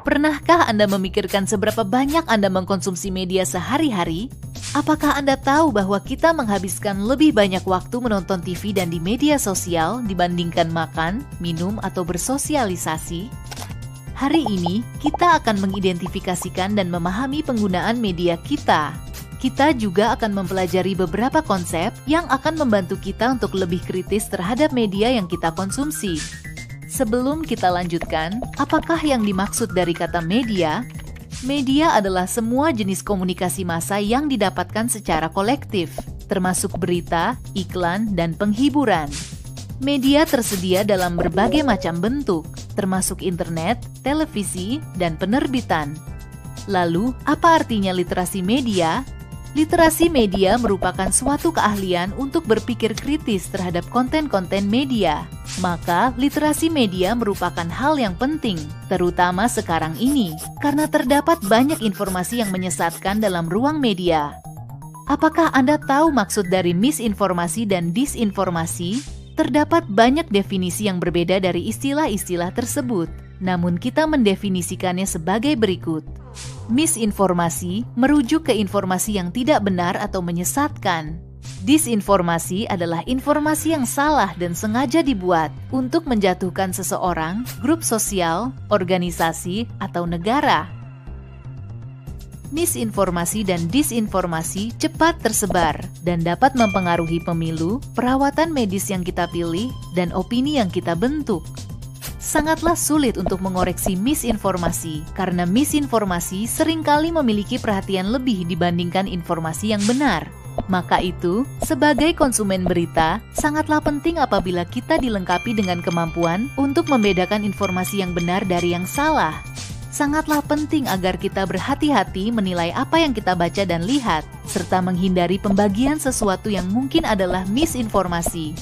Pernahkah Anda memikirkan seberapa banyak Anda mengkonsumsi media sehari-hari? Apakah Anda tahu bahwa kita menghabiskan lebih banyak waktu menonton TV dan di media sosial dibandingkan makan, minum, atau bersosialisasi? Hari ini, kita akan mengidentifikasikan dan memahami penggunaan media kita. Kita juga akan mempelajari beberapa konsep yang akan membantu kita untuk lebih kritis terhadap media yang kita konsumsi. Sebelum kita lanjutkan, apakah yang dimaksud dari kata media? Media adalah semua jenis komunikasi massa yang didapatkan secara kolektif, termasuk berita, iklan, dan penghiburan. Media tersedia dalam berbagai macam bentuk, termasuk internet, televisi, dan penerbitan. Lalu, apa artinya literasi media? Literasi media merupakan suatu keahlian untuk berpikir kritis terhadap konten-konten media. Maka, literasi media merupakan hal yang penting, terutama sekarang ini, karena terdapat banyak informasi yang menyesatkan dalam ruang media. Apakah Anda tahu maksud dari misinformasi dan disinformasi? Terdapat banyak definisi yang berbeda dari istilah-istilah tersebut, namun kita mendefinisikannya sebagai berikut. Misinformasi merujuk ke informasi yang tidak benar atau menyesatkan. Disinformasi adalah informasi yang salah dan sengaja dibuat untuk menjatuhkan seseorang, grup sosial, organisasi, atau negara. Misinformasi dan disinformasi cepat tersebar dan dapat mempengaruhi pemilu, perawatan medis yang kita pilih, dan opini yang kita bentuk. Sangatlah sulit untuk mengoreksi misinformasi, karena misinformasi seringkali memiliki perhatian lebih dibandingkan informasi yang benar. Maka itu, sebagai konsumen berita, sangatlah penting apabila kita dilengkapi dengan kemampuan untuk membedakan informasi yang benar dari yang salah. Sangatlah penting agar kita berhati-hati menilai apa yang kita baca dan lihat, serta menghindari pembagian sesuatu yang mungkin adalah misinformasi.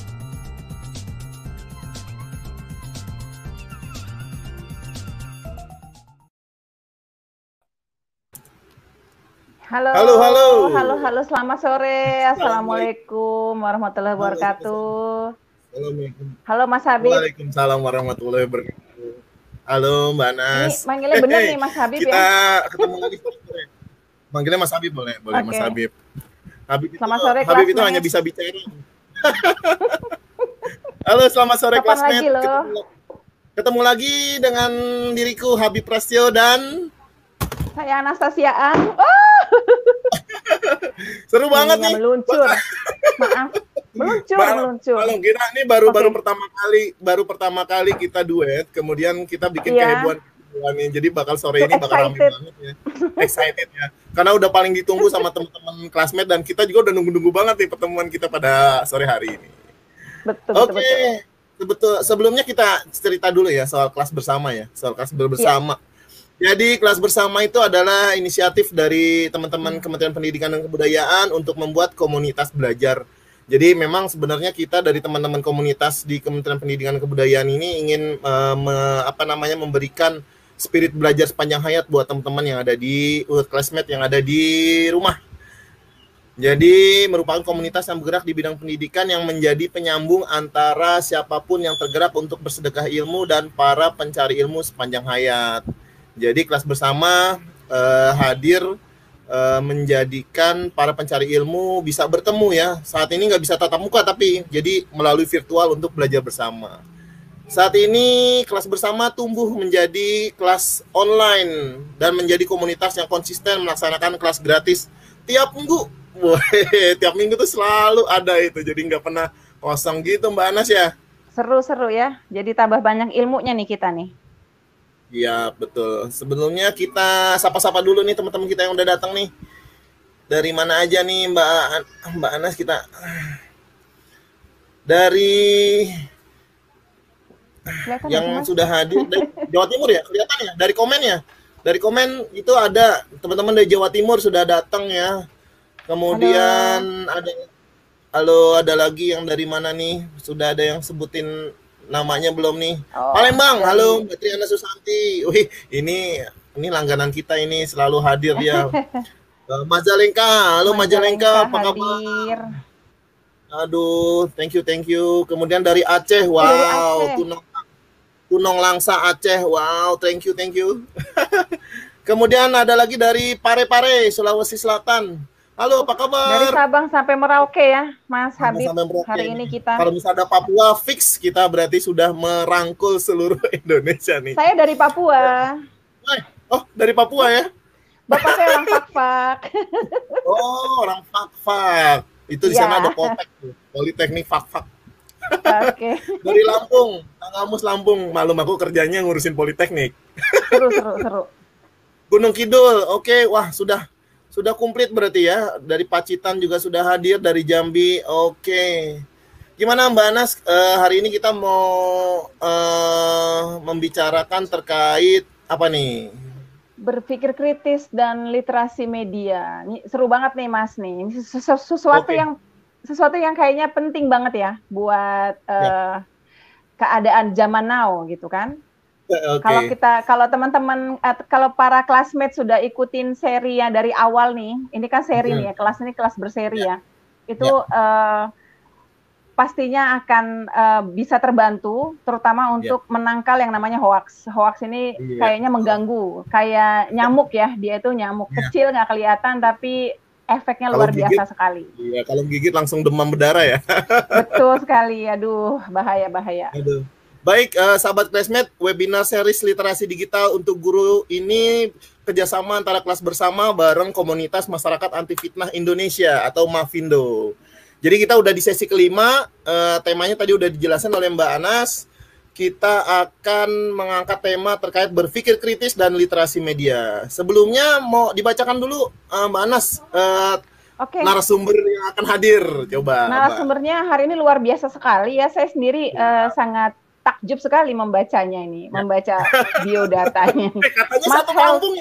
Halo, Halo, halo. halo, selamat sore. Assalamualaikum warahmatullahi wabarakatuh. Assalamualaikum. Halo Mas Habib. Waalaikumsalam warahmatullahi wabarakatuh. Halo Mbak Nas. Ini manggilnya bener nih Mas Habib kita ya? ketemu lagi sore. Manggilnya Mas Habib boleh Oke. Mas Habib. Selamat sore, Habib itu classmate. hanya bisa bicara. Halo, selamat sore Kapan classmate. lagi lo? Ketemu lagi dengan diriku Habib Prasetyo dan Saya Anastasiaan. seru banget nih. Meluncur. Maaf. Meluncur. Kalau kira ini baru pertama kali kita duet, kemudian kita bikin kehebohan nih. Jadi bakal sore ini bakal ramai banget ya. Excited ya. Karena udah paling ditunggu sama teman-teman classmate dan kita juga udah nunggu-nunggu banget nih pertemuan kita pada sore hari ini. Betul. Betul. Sebelumnya kita cerita dulu ya soal kelas bersama ya, soal kelas bersama. Jadi kelas bersama itu adalah inisiatif dari teman-teman Kementerian Pendidikan dan Kebudayaan untuk membuat komunitas belajar. Jadi memang sebenarnya kita dari teman-teman komunitas di Kementerian Pendidikan dan Kebudayaan ini ingin memberikan spirit belajar sepanjang hayat buat teman-teman yang ada di classmate yang ada di rumah. Jadi merupakan komunitas yang bergerak di bidang pendidikan yang menjadi penyambung antara siapapun yang tergerak untuk bersedekah ilmu dan para pencari ilmu sepanjang hayat. Jadi kelas bersama hadir menjadikan para pencari ilmu bisa bertemu ya. Saat ini nggak bisa tatap muka tapi jadi melalui virtual untuk belajar bersama. Saat ini kelas bersama tumbuh menjadi kelas online dan menjadi komunitas yang konsisten melaksanakan kelas gratis tiap minggu. Tiap minggu tuh selalu ada itu, jadi nggak pernah kosong gitu Mbak Anas ya. Seru ya. Jadi tambah banyak ilmunya nih kita nih. Iya betul. Sebelumnya kita sapa-sapa dulu nih teman-teman kita yang udah datang nih. Dari mana aja nih Mbak Anas kita? Dari Kelihatan yang Mas? sudah hadir dari Jawa Timur ya, kelihatan ya dari komen ya. Dari komen itu ada teman-teman dari Jawa Timur sudah datang ya. Kemudian ada lagi yang dari mana nih? Sudah ada yang sebutin namanya belum nih? Palembang. Halo Mbak Triana Susanti. Wih, ini langganan kita ini selalu hadir ya. Majalengka. Halo Majalengka, apa kabar? Aduh, thank you. Kemudian dari Aceh. Wow, Gunung Langsa Aceh. Wow, thank you. Kemudian ada lagi dari Parepare, Sulawesi Selatan. Halo, apa kabar? Dari Sabang sampai Merauke ya, Mas Habib. Hari ini kita. Kalau misalnya ada Papua, fix kita berarti sudah merangkul seluruh Indonesia nih. Saya dari Papua. Oh, dari Papua ya? Bapak saya orang Fak-Fak. Oh, orang Fak-Fak. Itu di sana ada Poltek, Politeknik Fak-Fak. Oke. Dari Lampung, Tangamus Lampung. Malum aku kerjanya ngurusin Politeknik. Seru. Gunung Kidul, oke. Wah, sudah komplit berarti ya. Dari Pacitan juga sudah hadir, dari Jambi, oke. Gimana Mbak Anas, hari ini kita mau membicarakan terkait apa nih? Berpikir kritis dan literasi media. Ini seru banget nih Mas nih. Ini sesuatu yang kayaknya penting banget ya buat keadaan zaman now gitu kan. Kalau teman-teman, kalau para classmate sudah ikutin seri ya dari awal nih, ini kan seri nih ya, kelas ini kelas berseri ya, itu pastinya akan bisa terbantu, terutama untuk menangkal yang namanya hoax. Hoax ini kayaknya mengganggu, kayak nyamuk ya, dia itu nyamuk kecil nggak kelihatan tapi efeknya luar biasa sekali. Iya, kalau gigit langsung demam berdarah ya. Betul sekali, aduh bahaya. Aduh. Baik, sahabat classmate, webinar series literasi digital untuk guru ini kerjasama antara kelas bersama bareng komunitas masyarakat anti fitnah Indonesia atau Mafindo. Jadi kita udah di sesi kelima, temanya tadi udah dijelasin oleh Mbak Anas. Kita akan mengangkat tema terkait berpikir kritis dan literasi media. Sebelumnya mau dibacakan dulu Mbak Anas narasumber yang akan hadir. Coba. Narasumbernya hari ini luar biasa sekali ya. Saya sendiri sangat takjub sekali membacanya ini, membaca biodatanya. Katanya satu kampung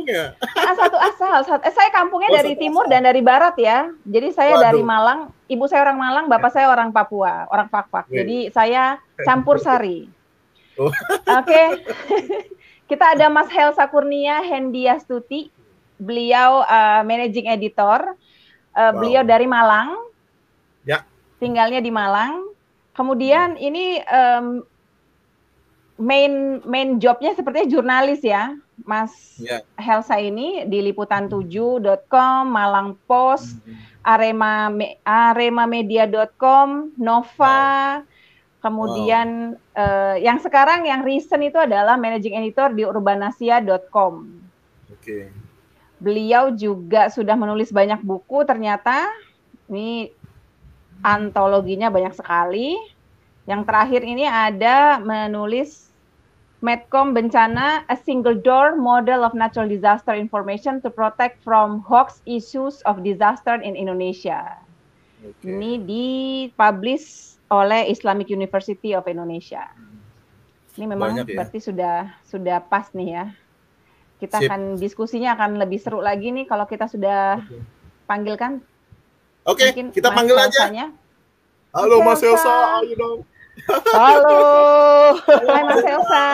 ya? Satu asal. Saya kampungnya dari timur dan dari barat ya. Jadi saya dari Malang, ibu saya orang Malang, bapak saya orang Papua, orang Fak-Fak. Jadi saya campur sari. Oke. Kita ada Mas Helsa Kurnia Hendiastuti, beliau managing editor, beliau dari Malang, tinggalnya di Malang. Kemudian ini main jobnya sepertinya jurnalis ya, Mas Helsa ini di liputan7.com, Malang Post, aremamedia.com, Nova, kemudian yang sekarang yang recent itu adalah managing editor di urbanasia.com. Beliau juga sudah menulis banyak buku ternyata, ini antologinya banyak sekali. Yang terakhir ini ada menulis Medcom Bencana, A Single Door Model of Natural Disaster Information to Protect from Hoax Issues of Disaster in Indonesia. Ini dipublish oleh Islamic University of Indonesia. Ini memang berarti sudah pas nih ya. Kita akan diskusinya akan lebih seru lagi nih kalau kita sudah panggilkan. Oke, kita panggil aja. Halo Mas Helsa, ayo dong. Halo. Hai Mas Helsa.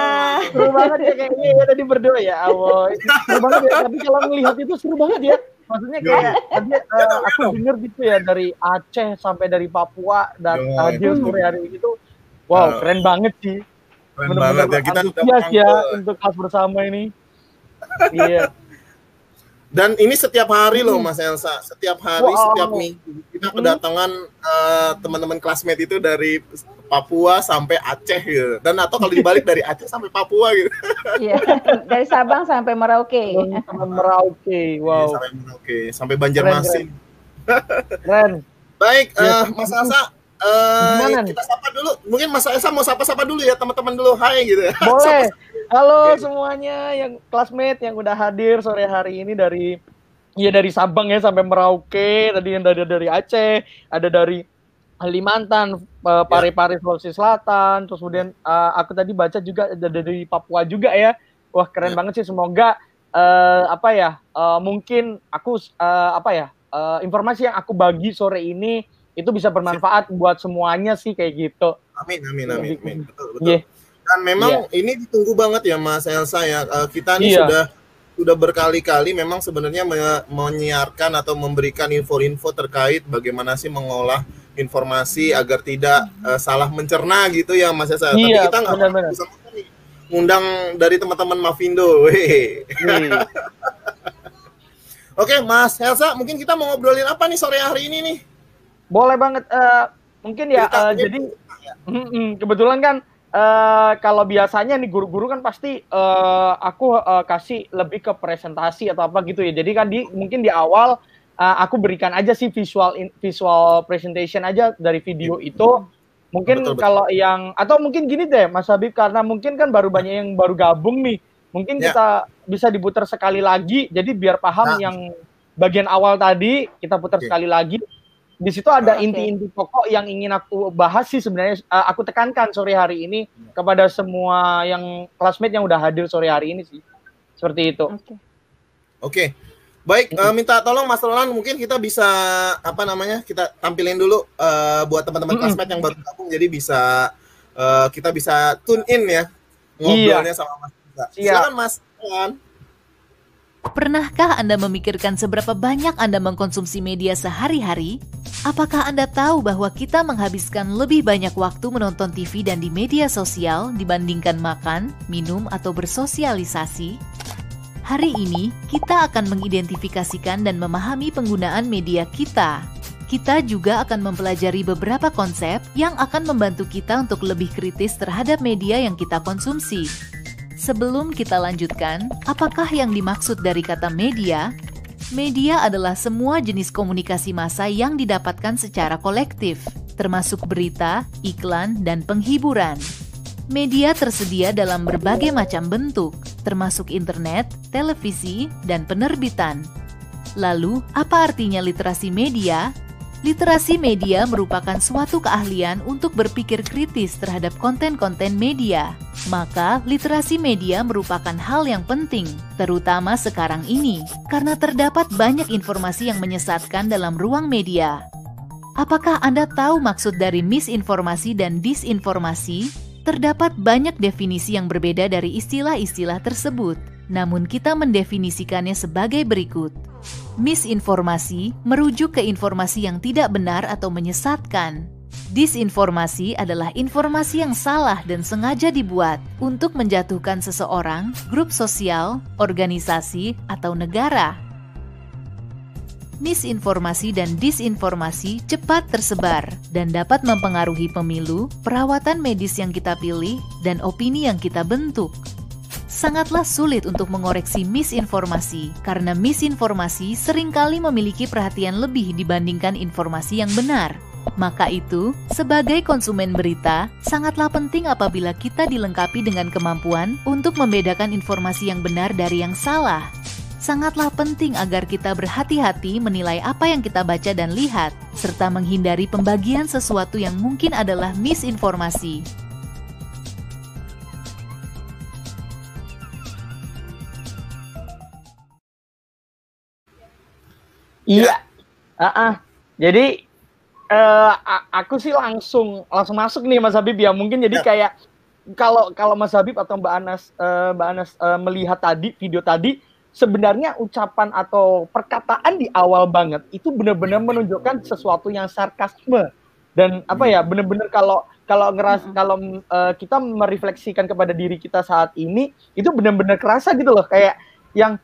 Seru banget ya kayaknya ya tadi berdua ya, Awoy. Seru banget ya, tapi kalau melihat itu seru banget ya. Maksudnya kayak tadi aku dengar gitu ya dari Aceh sampai dari Papua dan hadir sore hari itu. Wow, keren banget sih. Keren banget ya, kita ya untuk kelas bersama ini. Iya. Dan ini setiap hari loh Mas Helsa, setiap hari, setiap minggu kita kedatangan teman-teman classmate itu dari Papua sampai Aceh gitu. Dan atau kalau dibalik dari Aceh sampai Papua gitu. Iya, dari Sabang sampai Merauke. Merauke, wow. Sampai Merauke, sampai Banjarmasin. Keren. Baik, Mas Helsa, kita sapa dulu. Mungkin Mas Helsa mau sapa-sapa dulu ya teman-teman dulu. Hai gitu. Boleh. Halo semuanya yang classmate yang udah hadir sore hari ini dari Sabang ya sampai Merauke, tadi yang dari Aceh, ada dari Kalimantan, Parepare Sulawesi Selatan, terus kemudian aku tadi baca juga ada dari Papua juga ya. Wah, keren banget sih, semoga mungkin aku informasi yang aku bagi sore ini itu bisa bermanfaat buat semuanya sih kayak gitu. Amin. Betul. Dan memang ini ditunggu banget ya Mas Helsa ya. Kita ini sudah berkali-kali memang sebenarnya menyiarkan atau memberikan info-info terkait bagaimana sih mengolah informasi agar tidak salah mencerna gitu ya Mas Esa. Tapi Iya, kita nggak benar-benar. bisa ngundang dari teman-teman Mavindo. Oke, Mas Helsa, mungkin kita mau ngobrolin apa nih sore hari ini nih? Boleh banget. Mungkin ya, jadi kebetulan kan kalau biasanya nih guru-guru kan pasti aku kasih lebih ke presentasi atau apa gitu ya. Jadi kan mungkin di awal aku berikan aja sih visual presentation aja dari video itu. Mungkin betul. Kalau yang atau mungkin gini deh Mas Habib, karena mungkin kan banyak yang baru gabung nih. Mungkin kita bisa diputar sekali lagi, jadi biar paham yang bagian awal tadi kita putar sekali lagi. Di situ ada inti-inti pokok yang ingin aku bahas sih sebenarnya, aku tekankan sore hari ini kepada semua yang classmate yang udah hadir sore hari ini sih. Seperti itu. Oke. Baik, minta tolong Mas Roland, mungkin kita bisa kita tampilin dulu buat teman-teman classmate yang baru gabung, jadi bisa kita bisa tune in ya ngobrolnya sama Mas. Silakan Mas Roland. Pernahkah Anda memikirkan seberapa banyak Anda mengkonsumsi media sehari-hari? Apakah Anda tahu bahwa kita menghabiskan lebih banyak waktu menonton TV dan di media sosial dibandingkan makan, minum, atau bersosialisasi? Hari ini, kita akan mengidentifikasikan dan memahami penggunaan media kita. Kita juga akan mempelajari beberapa konsep yang akan membantu kita untuk lebih kritis terhadap media yang kita konsumsi. Sebelum kita lanjutkan, apakah yang dimaksud dari kata media? Media adalah semua jenis komunikasi massa yang didapatkan secara kolektif, termasuk berita, iklan, dan penghiburan. Media tersedia dalam berbagai macam bentuk, termasuk internet, televisi, dan penerbitan. Lalu, apa artinya literasi media? Literasi media merupakan suatu keahlian untuk berpikir kritis terhadap konten-konten media. Maka, literasi media merupakan hal yang penting, terutama sekarang ini, karena terdapat banyak informasi yang menyesatkan dalam ruang media. Apakah Anda tahu maksud dari misinformasi dan disinformasi? Terdapat banyak definisi yang berbeda dari istilah-istilah tersebut, namun kita mendefinisikannya sebagai berikut. Misinformasi merujuk ke informasi yang tidak benar atau menyesatkan. Disinformasi adalah informasi yang salah dan sengaja dibuat untuk menjatuhkan seseorang, grup sosial, organisasi, atau negara. Misinformasi dan disinformasi cepat tersebar dan dapat mempengaruhi pemilu, perawatan medis yang kita pilih, dan opini yang kita bentuk. Sangatlah sulit untuk mengoreksi misinformasi, karena misinformasi seringkali memiliki perhatian lebih dibandingkan informasi yang benar. Maka itu, sebagai konsumen berita, sangatlah penting apabila kita dilengkapi dengan kemampuan untuk membedakan informasi yang benar dari yang salah. Sangatlah penting agar kita berhati-hati menilai apa yang kita baca dan lihat, serta menghindari pembagian sesuatu yang mungkin adalah misinformasi. Iya. Jadi aku sih langsung masuk nih Mas Habib ya. Mungkin jadi kayak kalau Mas Habib atau Mbak Anas melihat tadi video tadi, sebenarnya ucapan atau perkataan di awal banget itu benar-benar menunjukkan sesuatu yang sarkasme dan benar-benar kalau kita merefleksikan kepada diri kita saat ini itu benar-benar kerasa gitu loh, kayak yang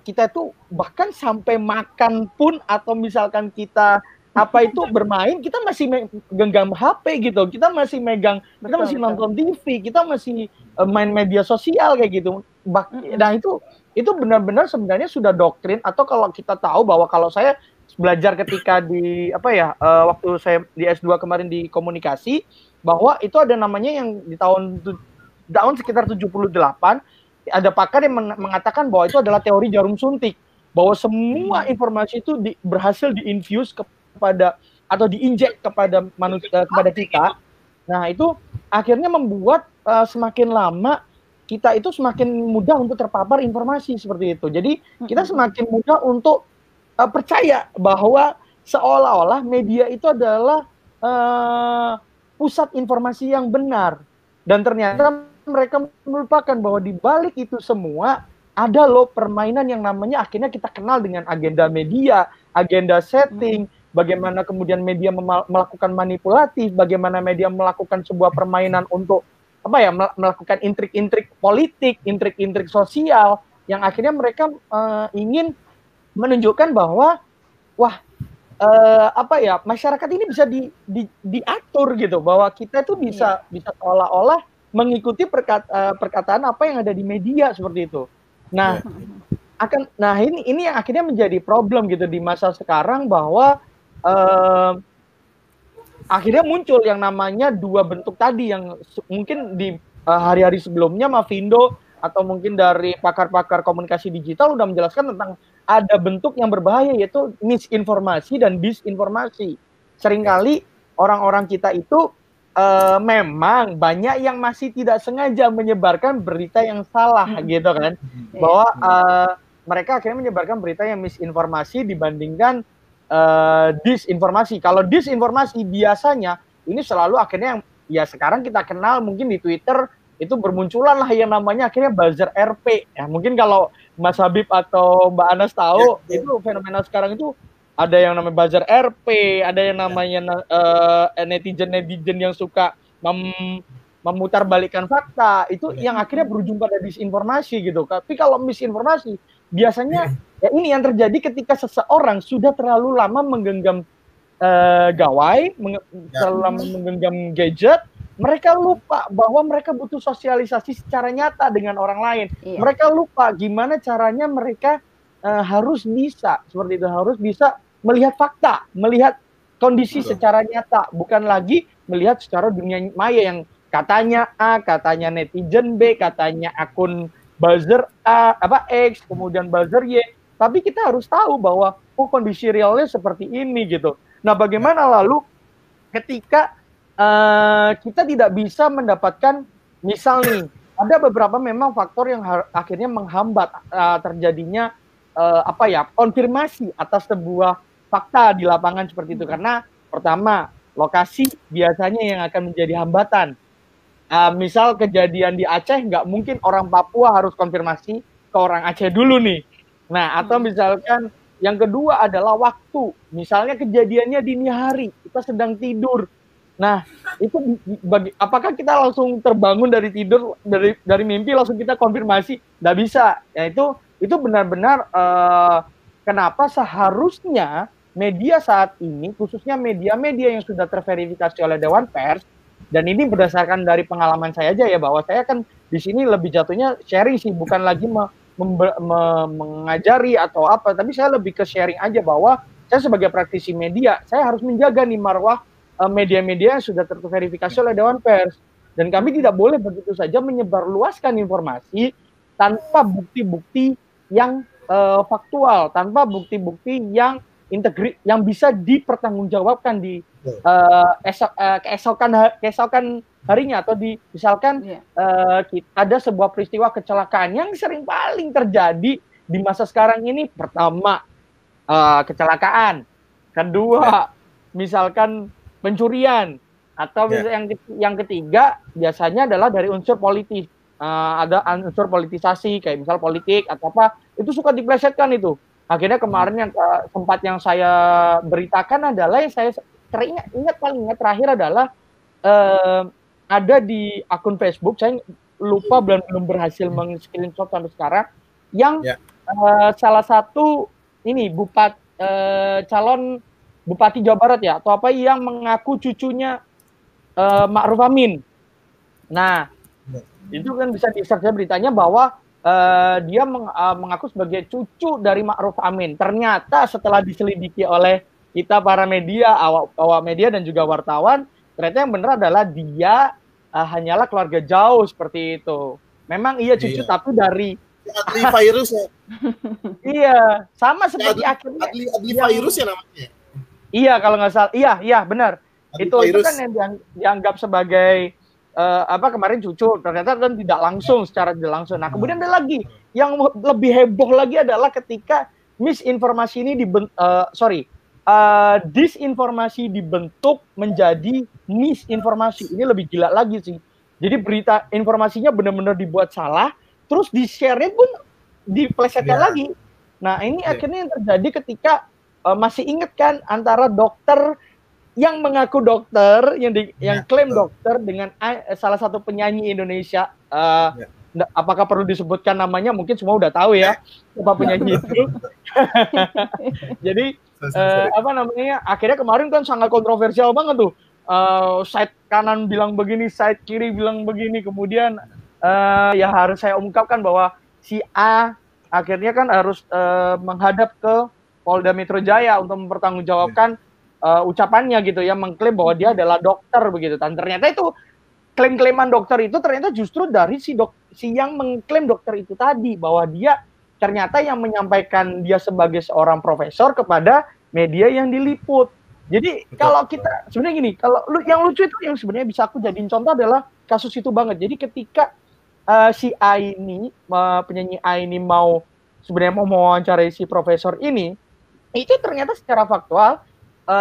kita tuh bahkan sampai makan pun atau misalkan kita bermain, kita masih genggam HP gitu, kita masih kita masih nonton TV, kita masih main media sosial kayak gitu. Nah itu benar-benar sebenarnya sudah doktrin, atau kalau kita tahu bahwa kalau saya belajar ketika di waktu saya di S2 kemarin di komunikasi, bahwa itu ada namanya yang di tahun sekitar 78 ada pakar yang mengatakan bahwa itu adalah teori jarum suntik, bahwa semua informasi itu berhasil diinfuse kepada atau diinjek kepada manusia, kepada kita. Nah itu akhirnya membuat semakin lama kita itu semakin mudah untuk terpapar informasi seperti itu. Jadi kita semakin mudah untuk percaya bahwa seolah-olah media itu adalah pusat informasi yang benar. Dan ternyata mereka melupakan bahwa di balik itu semua ada loh permainan yang namanya akhirnya kita kenal dengan agenda media, agenda setting, bagaimana kemudian media melakukan manipulatif, bagaimana media melakukan sebuah permainan untuk melakukan intrik-intrik politik, intrik-intrik sosial yang akhirnya mereka ingin menunjukkan bahwa masyarakat ini bisa diatur gitu, bahwa kita itu bisa seolah-olah mengikuti perkataan apa yang ada di media seperti itu. Nah, ini yang akhirnya menjadi problem gitu di masa sekarang, bahwa akhirnya muncul yang namanya dua bentuk tadi yang mungkin di hari-hari sebelumnya Mavindo atau mungkin dari pakar-pakar komunikasi digital udah menjelaskan tentang ada bentuk yang berbahaya, yaitu misinformasi dan disinformasi. Seringkali orang-orang kita itu memang banyak yang masih tidak sengaja menyebarkan berita yang salah gitu kan, bahwa mereka akhirnya menyebarkan berita yang misinformasi dibandingkan disinformasi. Kalau disinformasi biasanya ini selalu akhirnya yang ya sekarang kita kenal mungkin di Twitter itu bermunculan lah yang namanya akhirnya buzzer RP. Ya mungkin kalau Mas Habib atau Mbak Anas tahu itu fenomena sekarang itu ada yang namanya buzzer RP, ada yang namanya netizen yang suka memutarbalikkan fakta, itu yang akhirnya berujung pada disinformasi gitu. Tapi kalau misinformasi biasanya ya ini yang terjadi ketika seseorang sudah terlalu lama menggenggam gawai, terlalu lama menggenggam gadget, mereka lupa bahwa mereka butuh sosialisasi secara nyata dengan orang lain. Mereka lupa gimana caranya mereka harus bisa seperti itu, harus bisa melihat fakta, melihat kondisi secara nyata, bukan lagi melihat secara dunia maya yang katanya A, katanya netizen B, katanya akun buzzer X, kemudian buzzer Y. Tapi kita harus tahu bahwa kondisi realnya seperti ini gitu. Nah, bagaimana lalu ketika kita tidak bisa mendapatkan, misal nih, ada beberapa memang faktor yang akhirnya menghambat terjadinya konfirmasi atas sebuah fakta di lapangan seperti itu. Karena pertama, lokasi biasanya yang akan menjadi hambatan. Misal kejadian di Aceh, nggak mungkin orang Papua harus konfirmasi ke orang Aceh dulu nih. Nah, atau misalkan yang kedua adalah waktu. Misalnya kejadiannya dini hari, kita sedang tidur. Nah, itu apakah kita langsung terbangun dari tidur, dari mimpi langsung kita konfirmasi? Nggak bisa. Ya itu benar-benar kenapa seharusnya media saat ini, khususnya media-media yang sudah terverifikasi oleh Dewan Pers, dan ini berdasarkan dari pengalaman saya aja ya, bahwa saya kan di sini lebih jatuhnya sharing sih, bukan lagi mengajari atau apa, tapi saya lebih ke sharing aja bahwa saya sebagai praktisi media, saya harus menjaga nih marwah media-media yang sudah terverifikasi oleh Dewan Pers, dan kami tidak boleh begitu saja menyebarluaskan informasi tanpa bukti-bukti yang faktual, tanpa bukti-bukti yang yang bisa dipertanggungjawabkan di keesokan harinya, atau misalkan ada sebuah peristiwa kecelakaan yang sering paling terjadi di masa sekarang ini. Pertama, kecelakaan. Kedua, misalkan pencurian. Atau yang ketiga biasanya adalah dari unsur politis. Ada unsur politisasi kayak misal politik atau apa, itu suka diplesetkan itu. Akhirnya kemarin yang sempat yang saya beritakan adalah yang saya paling ingat terakhir adalah ada di akun Facebook, saya lupa belum berhasil meng-screenshot sampai sekarang, yang salah satu ini calon Bupati Jawa Barat ya atau apa yang mengaku cucunya Ma'ruf Amin. Nah, itu kan bisa di-search beritanya bahwa dia mengaku sebagai cucu dari Ma'ruf Amin. Ternyata setelah diselidiki oleh kita para media, awak media dan juga wartawan, ternyata yang benar adalah dia hanyalah keluarga jauh seperti itu. Memang iya cucu, tapi dari Adli virus ya. Iya, sama seperti akhirnya Adli virus ya namanya. Iya, kalau nggak salah. Iya, benar. Itu kan yang dianggap sebagai kemarin cucu, ternyata kan tidak langsung, secara tidak langsung. Nah, kemudian ada lagi yang lebih heboh lagi adalah ketika misinformasi ini disinformasi dibentuk menjadi misinformasi. Ini lebih gila lagi sih. Jadi berita informasinya benar-benar dibuat salah, terus di-share-nya pun diplesetkan lagi. Nah, ini akhirnya yang terjadi ketika masih inget kan antara dokter yang mengaku dokter, yang klaim dokter dengan salah satu penyanyi Indonesia. Apakah perlu disebutkan namanya? Mungkin semua udah tahu ya siapa penyanyi itu. Jadi apa namanya? Akhirnya kemarin kan sangat kontroversial banget tuh. Side kanan bilang begini, side kiri bilang begini. Kemudian ya harus saya ungkapkan bahwa si A akhirnya kan harus menghadap ke Polda Metro Jaya untuk mempertanggungjawabkan ucapannya gitu ya, mengklaim bahwa dia adalah dokter begitu. Dan ternyata itu klaim-klaiman dokter itu ternyata justru dari si yang mengklaim dokter itu tadi, bahwa dia ternyata yang menyampaikan dia sebagai seorang profesor kepada media yang diliput. Jadi kalau kita sebenarnya gini, kalau yang lucu itu yang sebenarnya bisa aku jadiin contoh adalah kasus itu banget. Jadi ketika si A ini, penyanyi A ini sebenarnya mau mewawancarai si profesor ini, itu ternyata secara faktual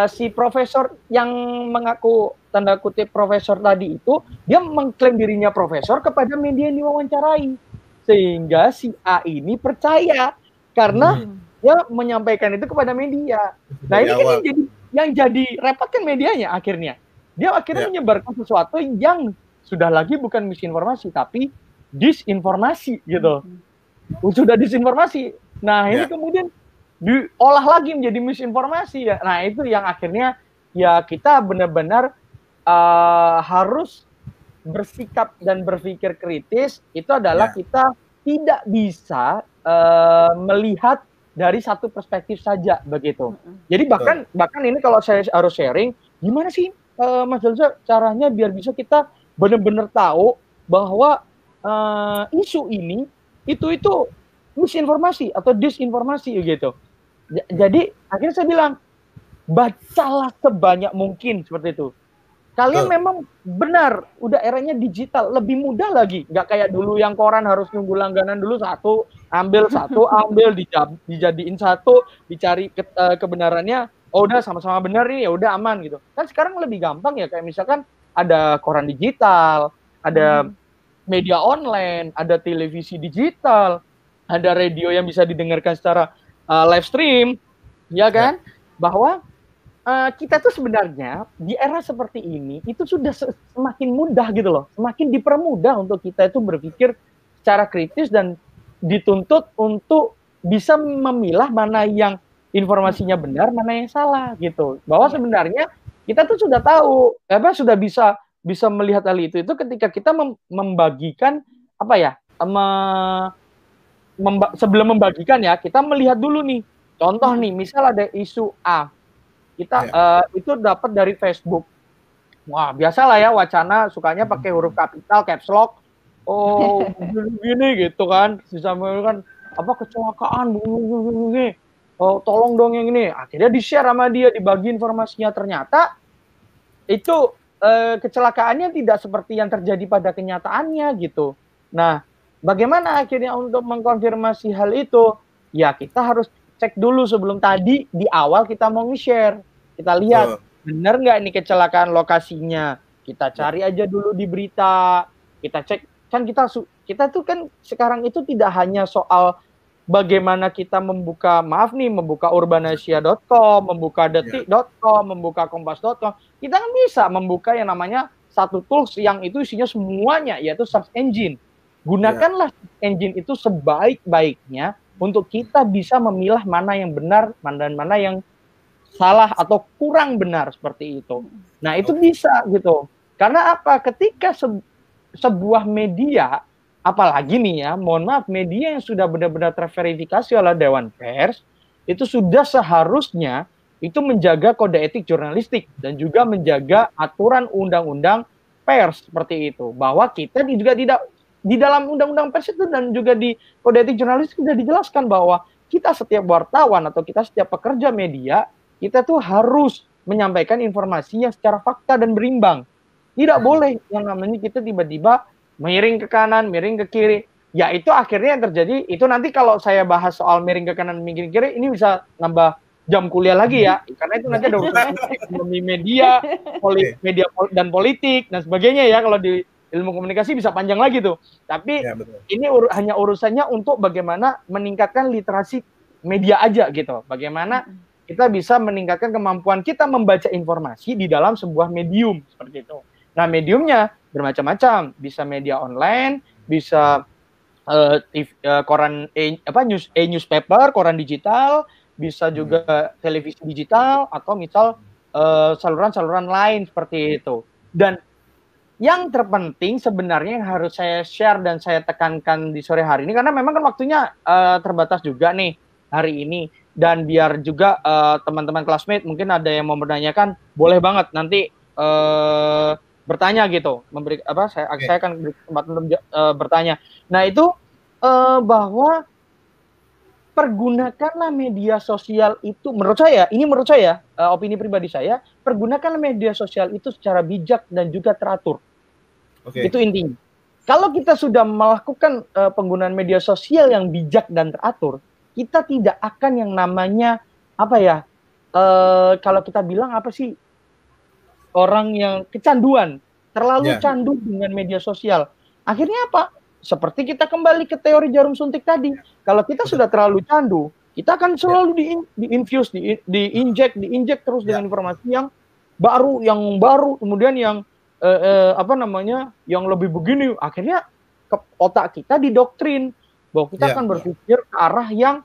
si profesor yang mengaku tanda kutip profesor tadi itu, dia mengklaim dirinya profesor kepada media yang diwawancarai. Sehingga si A ini percaya karena dia menyampaikan itu kepada media. Nah ini kan yang jadi repot kan medianya akhirnya. Dia akhirnya menyebarkan sesuatu yang sudah lagi bukan misinformasi, tapi disinformasi gitu. Sudah disinformasi. Nah ini kemudian diolah lagi menjadi misinformasi ya. Nah itu yang akhirnya ya kita benar-benar harus bersikap dan berpikir kritis. Itu adalah kita tidak bisa melihat dari satu perspektif saja begitu. Jadi bahkan ini kalau saya harus sharing, gimana sih Mas Delza caranya biar bisa kita benar-benar tahu bahwa isu ini itu misinformasi atau disinformasi gitu. Jadi akhirnya saya bilang, bacalah sebanyak mungkin seperti itu. Kalian memang benar, udah eranya digital, lebih mudah lagi. Nggak kayak dulu yang koran harus nunggu langganan dulu ambil, dijadiin satu, dicari kebenarannya, oh udah sama-sama benar nih, ya udah aman gitu. Kan sekarang lebih gampang ya, kayak misalkan ada koran digital, ada media online, ada televisi digital, ada radio yang bisa didengarkan secara live stream, ya kan? Bahwa kita tuh sebenarnya di era seperti ini itu sudah semakin mudah gitu loh, semakin dipermudah untuk kita itu berpikir secara kritis dan dituntut untuk bisa memilah mana yang informasinya benar, mana yang salah gitu. Bahwa sebenarnya kita tuh sudah tahu, sudah bisa melihat hal itu ketika kita membagikan sebelum membagikan ya, kita melihat dulu nih. Contoh nih, misal ada isu A, kita itu dapat dari Facebook. Wah, biasalah ya wacana sukanya pakai huruf kapital, caps lock. Oh, gini gitu kan. Bisa kan kecelakaan begini. Oh, tolong dong yang ini. Akhirnya di-share sama dia, dibagi informasinya. Ternyata itu kecelakaannya tidak seperti yang terjadi pada kenyataannya gitu. Nah, bagaimana akhirnya untuk mengkonfirmasi hal itu? Ya, kita harus cek dulu sebelum tadi di awal kita mau nge-share. Kita lihat benar nggak ini kecelakaan lokasinya. Kita cari aja dulu di berita. Kita cek, kan kita tuh kan sekarang itu tidak hanya soal bagaimana kita membuka urbanasia.com, membuka detik.com, membuka kompas.com. Kita kan bisa membuka yang namanya satu tools yang itu isinya semuanya, yaitu search engine. Gunakanlah engine itu sebaik-baiknya untuk kita bisa memilah mana yang benar dan mana yang salah atau kurang benar seperti itu. Nah, itu bisa gitu. Karena apa? Ketika sebuah media, apalagi nih ya, mohon maaf, media yang sudah benar-benar terverifikasi oleh Dewan Pers, itu sudah seharusnya itu menjaga kode etik jurnalistik dan juga menjaga aturan undang-undang pers seperti itu. Bahwa kita juga tidak di dalam undang-undang pers itu dan juga di kode etik jurnalistik sudah dijelaskan bahwa kita setiap wartawan atau kita setiap pekerja media, kita tuh harus menyampaikan informasi yang secara fakta dan berimbang. Tidak boleh yang namanya kita tiba-tiba miring ke kanan, miring ke kiri. Ya itu akhirnya yang terjadi, itu nanti kalau saya bahas soal miring ke kanan, miring ke kiri, ini bisa nambah jam kuliah lagi ya. Karena itu nanti ada urusan ekonomi media, media dan politik, dan sebagainya ya. Kalau di ilmu komunikasi bisa panjang lagi tuh. Tapi ini hanya urusannya untuk bagaimana meningkatkan literasi media aja gitu. Bagaimana kita bisa meningkatkan kemampuan kita membaca informasi di dalam sebuah medium seperti itu. Nah, mediumnya bermacam-macam, bisa media online, bisa koran newspaper, koran digital, bisa juga televisi digital atau misal saluran-saluran lain seperti itu. Dan yang terpenting sebenarnya yang harus saya share dan saya tekankan di sore hari ini, karena memang kan waktunya terbatas juga nih hari ini, dan biar juga teman-teman classmate mungkin ada yang mau menanyakan, boleh banget nanti bertanya gitu, saya akan beri kesempatan untuk bertanya. Nah itu bahwa pergunakanlah media sosial itu, menurut saya opini pribadi saya, pergunakanlah media sosial itu secara bijak dan juga teratur. Itu intinya. Kalau kita sudah melakukan penggunaan media sosial yang bijak dan teratur, kita tidak akan yang namanya kalau kita bilang orang yang kecanduan, terlalu candu dengan media sosial. Akhirnya apa? Seperti kita kembali ke teori jarum suntik tadi. Kalau kita sudah terlalu candu, kita akan selalu diinfuse, diinjek terus dengan informasi yang baru, kemudian yang yang lebih begini. Akhirnya otak kita didoktrin bahwa kita akan berpikir ke arah yang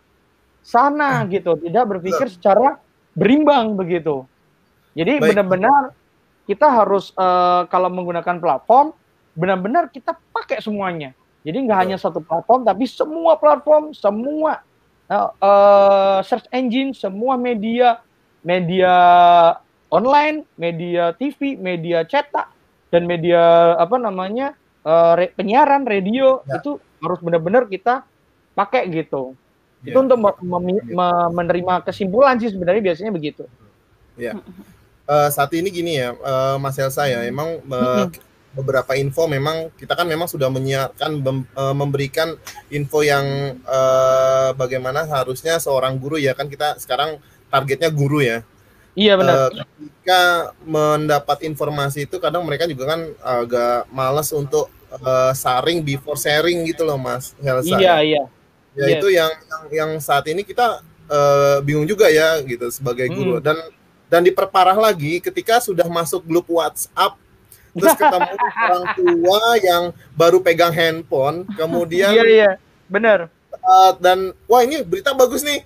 sana gitu, tidak berpikir secara berimbang begitu. Jadi benar-benar kita harus kalau menggunakan platform, benar-benar kita pakai semuanya. Jadi nggak hanya satu platform, tapi semua platform, semua search engine, semua media online, media TV, media cetak, dan media penyiaran radio itu harus benar-benar kita pakai gitu. Itu untuk menerima kesimpulan sih sebenarnya biasanya begitu. Saat ini gini ya, Mas Elsa ya, emang beberapa info memang kita kan memang sudah menyiarkan memberikan info yang bagaimana harusnya seorang guru ya, kan kita sekarang targetnya guru ya. Iya benar. Ketika mendapat informasi itu kadang mereka juga kan agak malas untuk saring before sharing gitu loh Mas Elsa. Iya. Ya itu yang saat ini kita bingung juga ya gitu sebagai guru, dan diperparah lagi ketika sudah masuk grup WhatsApp, terus ketemu orang tua yang baru pegang handphone, kemudian benar. Dan wah ini berita bagus nih,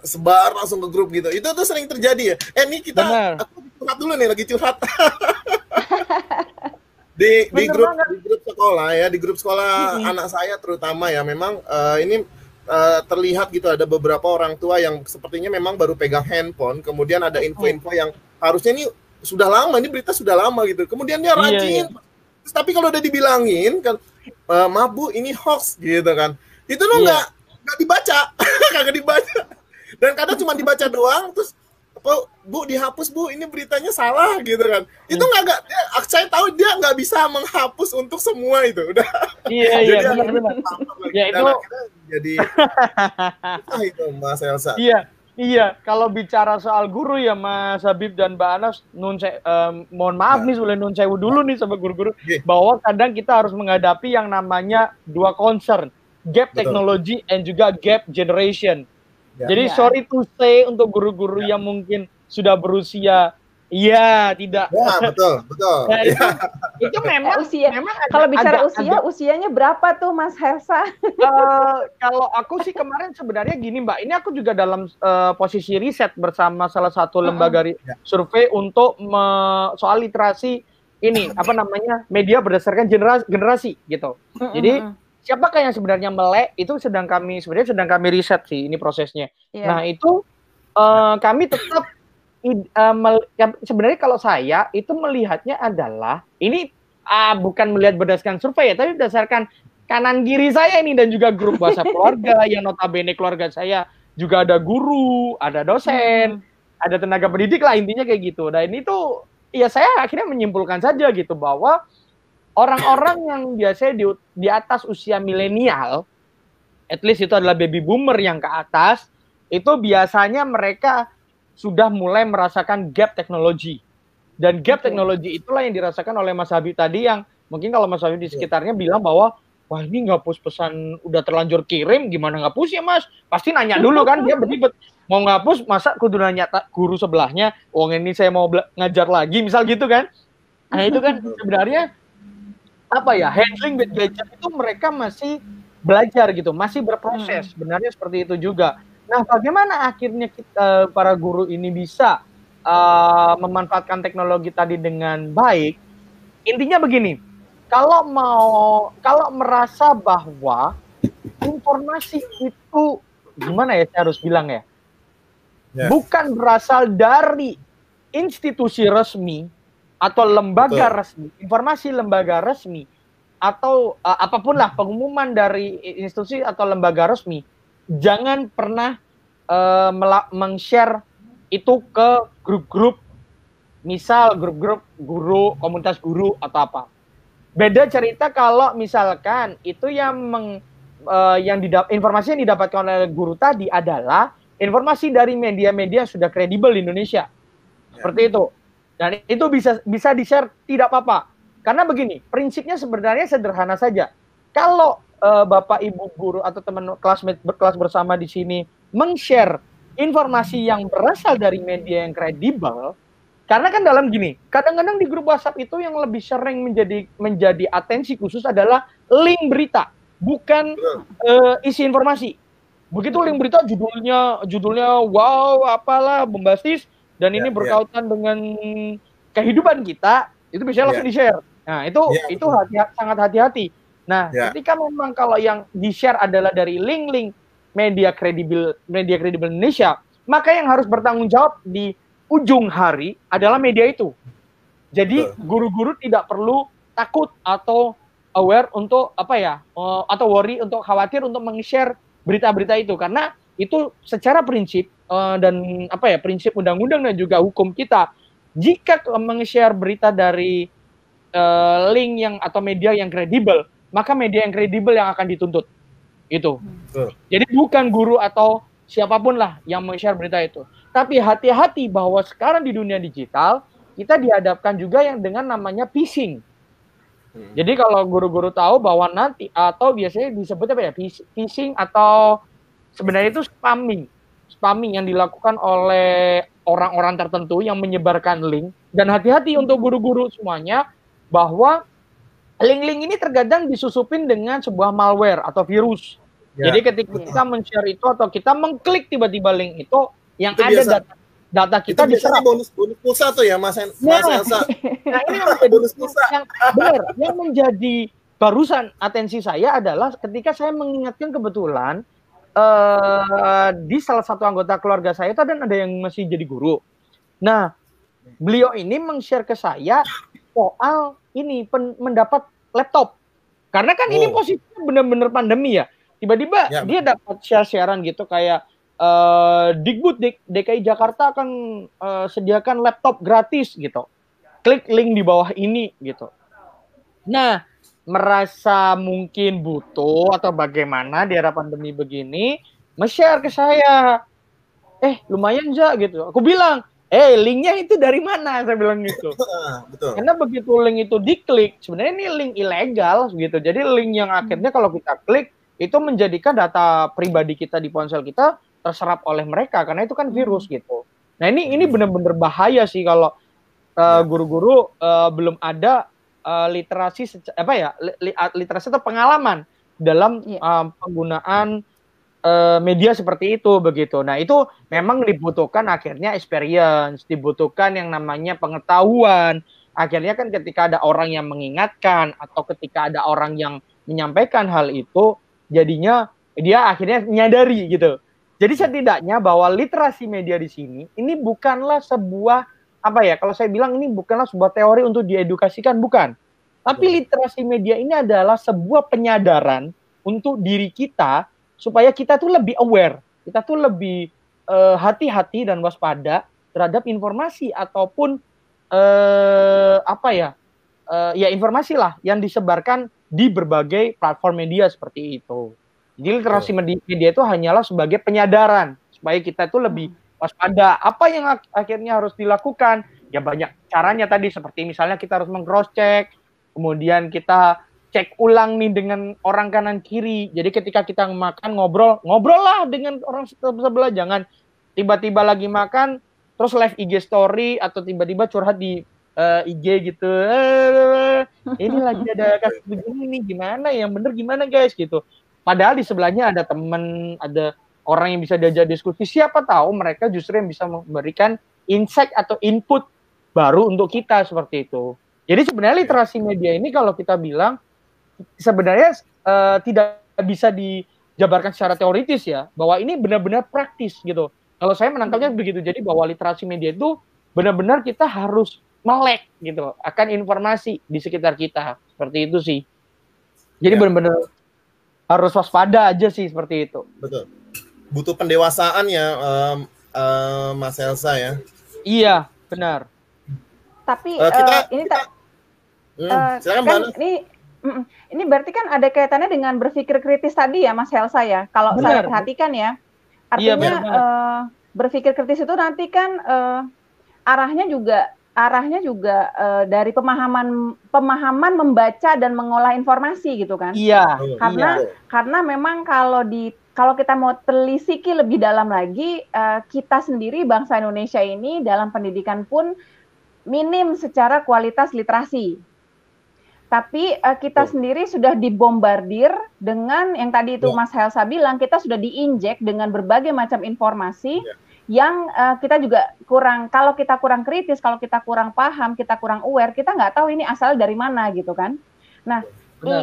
sebar langsung ke grup gitu. Itu tuh sering terjadi ya. Ini kita aku curhat dulu nih, lagi curhat. di grup sekolah ya, di grup sekolah anak saya terutama ya, memang ini terlihat gitu ada beberapa orang tua yang sepertinya memang baru pegang handphone, kemudian ada info-info yang harusnya ini sudah lama, ini berita sudah lama gitu, kemudian dia rajin. Terus, tapi kalau udah dibilangin kan, maaf Bu ini hoax gitu kan, itu lo nggak dibaca. Kagak dibaca, dan kadang cuma dibaca doang, terus Bu dihapus Bu, ini beritanya salah gitu kan. Itu nggak saya tahu dia nggak bisa menghapus untuk semua itu udah. Iya benar. Ya itu jadi itu Mas Elsa. Iya, kalau bicara soal guru ya Mas Habib dan Mbak Anas, mohon maaf nih, boleh nun sewu dulu nih sama guru-guru, bahwa kadang kita harus menghadapi yang namanya dua concern, gap teknologi and juga gap generation. Jadi sorry to say untuk guru-guru yang mungkin sudah berusia, tidak. Ya, betul. Nah, itu memang kalau bicara usianya berapa tuh Mas Helsa? Kalau aku sih kemarin sebenarnya gini Mbak, ini aku juga dalam posisi riset bersama salah satu lembaga survei untuk soal literasi ini media berdasarkan generasi gitu. Jadi siapakah yang sebenarnya melek itu sedang kami riset sih, ini prosesnya. Nah itu kami tetap sebenarnya kalau saya itu melihatnya adalah ini bukan melihat berdasarkan survei ya, tapi berdasarkan kanan kiri saya ini dan juga grup WhatsApp keluarga yang notabene keluarga saya juga ada guru, ada dosen, ada tenaga pendidik lah, intinya kayak gitu. Nah ini tuh ya saya akhirnya menyimpulkan saja gitu bahwa orang-orang yang biasanya di atas usia milenial, at least itu adalah baby boomer yang ke atas, itu biasanya mereka sudah mulai merasakan gap teknologi. Dan gap teknologi itulah yang dirasakan oleh Mas Habib tadi, yang mungkin kalau Mas Habib di sekitarnya bilang bahwa, wah ini ngapus pesan udah terlanjur kirim, gimana ngapus ya mas? Pasti nanya dulu kan, dia beribet. Mau ngapus, masa kudu nanya guru sebelahnya, ini saya mau ngajar lagi, misal gitu kan. Nah itu kan sebenarnya, apa ya, handling with gadget itu mereka masih belajar gitu, masih berproses, sebenarnya seperti itu juga. Nah bagaimana akhirnya kita, para guru ini bisa memanfaatkan teknologi tadi dengan baik? Intinya begini, kalau merasa bahwa informasi itu gimana ya saya harus bilang ya, bukan berasal dari institusi resmi atau lembaga resmi, informasi lembaga resmi atau apapun lah pengumuman dari institusi atau lembaga resmi, jangan pernah meng-share itu ke grup-grup, misal grup-grup guru, komunitas guru atau apa. Beda cerita kalau misalkan itu informasi yang didapatkan oleh guru tadi adalah informasi dari media-media sudah kredibel di Indonesia. Seperti itu. Dan itu bisa di-share, tidak apa-apa. Karena begini, prinsipnya sebenarnya sederhana saja. Kalau Bapak Ibu guru atau teman classmate berkelas bersama di sini meng-share informasi yang berasal dari media yang kredibel, karena kan dalam gini, kadang-kadang di grup WhatsApp itu yang lebih sering menjadi atensi khusus adalah link berita, bukan isi informasi. Begitu link berita judulnya wow apalah bombastis dan ini berkaitan dengan kehidupan kita, itu biasanya langsung di-share. Nah, itu sangat hati-hati. Nah, ketika memang kalau yang di-share adalah dari link-link media kredibel Indonesia, maka yang harus bertanggung jawab di ujung hari adalah media itu. Jadi guru-guru tidak perlu takut atau aware untuk atau worry untuk khawatir untuk meng-share berita-berita itu, karena itu secara prinsip dan prinsip undang-undang dan juga hukum kita, jika meng-share berita dari link yang atau media yang kredibel, maka media yang kredibel yang akan dituntut. Itu. Jadi bukan guru atau siapapun lah yang meng-share berita itu. Tapi hati-hati bahwa sekarang di dunia digital kita dihadapkan juga yang dengan namanya phishing. Jadi kalau guru-guru tahu bahwa nanti atau biasanya disebut phishing atau sebenarnya itu spamming yang dilakukan oleh orang-orang tertentu yang menyebarkan link. Dan hati-hati untuk guru-guru semuanya bahwa link-link ini terkadang disusupin dengan sebuah malware atau virus. Jadi ketika kita men-share itu atau kita mengklik tiba-tiba link itu, yang itu ada data kita diserap. Bonus pulsa tuh ya Mas Elsa. Nah ini yang menjadi bonus pulsa. Yang menjadi barusan atensi saya adalah ketika saya mengingatkan kebetulan di salah satu anggota keluarga saya itu ada yang masih jadi guru. Nah beliau ini meng-share ke saya soal ini mendapat laptop. Karena kan ini posisinya benar-benar pandemi ya. Tiba-tiba dia dapat share-sharean gitu kayak Dikbud DKI Jakarta akan sediakan laptop gratis gitu. Klik link di bawah ini gitu. Nah, merasa mungkin butuh atau bagaimana di era pandemi begini, nge-share ke saya. Lumayan Ja gitu. Aku bilang, linknya itu dari mana? Saya bilang gitu. Betul. Karena begitu link itu diklik, sebenarnya ini link ilegal gitu. Jadi link yang akhirnya kalau kita klik itu menjadikan data pribadi kita di ponsel kita terserap oleh mereka karena itu kan virus gitu. Nah ini benar-benar bahaya sih kalau guru-guru belum ada literasi literasi atau pengalaman dalam penggunaan media seperti itu begitu. Nah itu memang dibutuhkan akhirnya experience, dibutuhkan yang namanya pengetahuan. Akhirnya kan ketika ada orang yang mengingatkan atau ketika ada orang yang menyampaikan hal itu, jadinya dia akhirnya menyadari gitu. Jadi setidaknya bahwa literasi media di sini ini bukanlah sebuah kalau saya bilang ini bukanlah sebuah teori untuk diedukasikan, bukan. Tapi literasi media ini adalah sebuah penyadaran untuk diri kita supaya kita tuh lebih aware, kita tuh lebih hati-hati dan waspada terhadap informasi ataupun informasi lah yang disebarkan di berbagai platform media seperti itu. Jadi literasi media itu hanyalah sebagai penyadaran supaya kita itu lebih waspada. Apa yang akhirnya harus dilakukan? Ya banyak caranya tadi, seperti misalnya kita harus meng-cross check, kemudian kita cek ulang nih dengan orang kanan kiri. Jadi ketika kita makan ngobrol lah dengan orang sebelah, jangan tiba-tiba lagi makan terus live IG story atau tiba-tiba curhat di IG gitu. Ini lagi ada kasus begini nih, gimana yang bener gimana guys gitu. Padahal di sebelahnya ada teman, ada orang yang bisa diajak diskusi. Siapa tahu mereka justru yang bisa memberikan insight atau input baru untuk kita seperti itu. Jadi sebenarnya literasi media ini kalau kita bilang sebenarnya tidak bisa dijabarkan secara teoritis ya, bahwa ini benar-benar praktis gitu. Kalau saya menangkapnya begitu, jadi bahwa literasi media itu benar-benar kita harus melek gitu akan informasi di sekitar kita, seperti itu sih. Jadi benar-benar harus waspada aja sih seperti itu. Betul. Butuh pendewasaan ya, Mas Elsa ya. Iya, benar. Tapi silakan, ini berarti kan ada kaitannya dengan berpikir kritis tadi ya, Mas Helsa ya. Kalau saya perhatikan ya, artinya berpikir kritis itu nanti kan arahnya juga dari pemahaman membaca dan mengolah informasi gitu kan. Iya. Karena memang kalau kita mau telisiki lebih dalam lagi, kita sendiri bangsa Indonesia ini dalam pendidikan pun minim secara kualitas literasi. Tapi kita sendiri sudah dibombardir dengan yang tadi itu Mas Helsa bilang, kita sudah diinjek dengan berbagai macam informasi yang kita juga kurang, kalau kita kurang kritis, kalau kita kurang paham, kita kurang aware, kita nggak tahu ini asal dari mana gitu kan. Nah,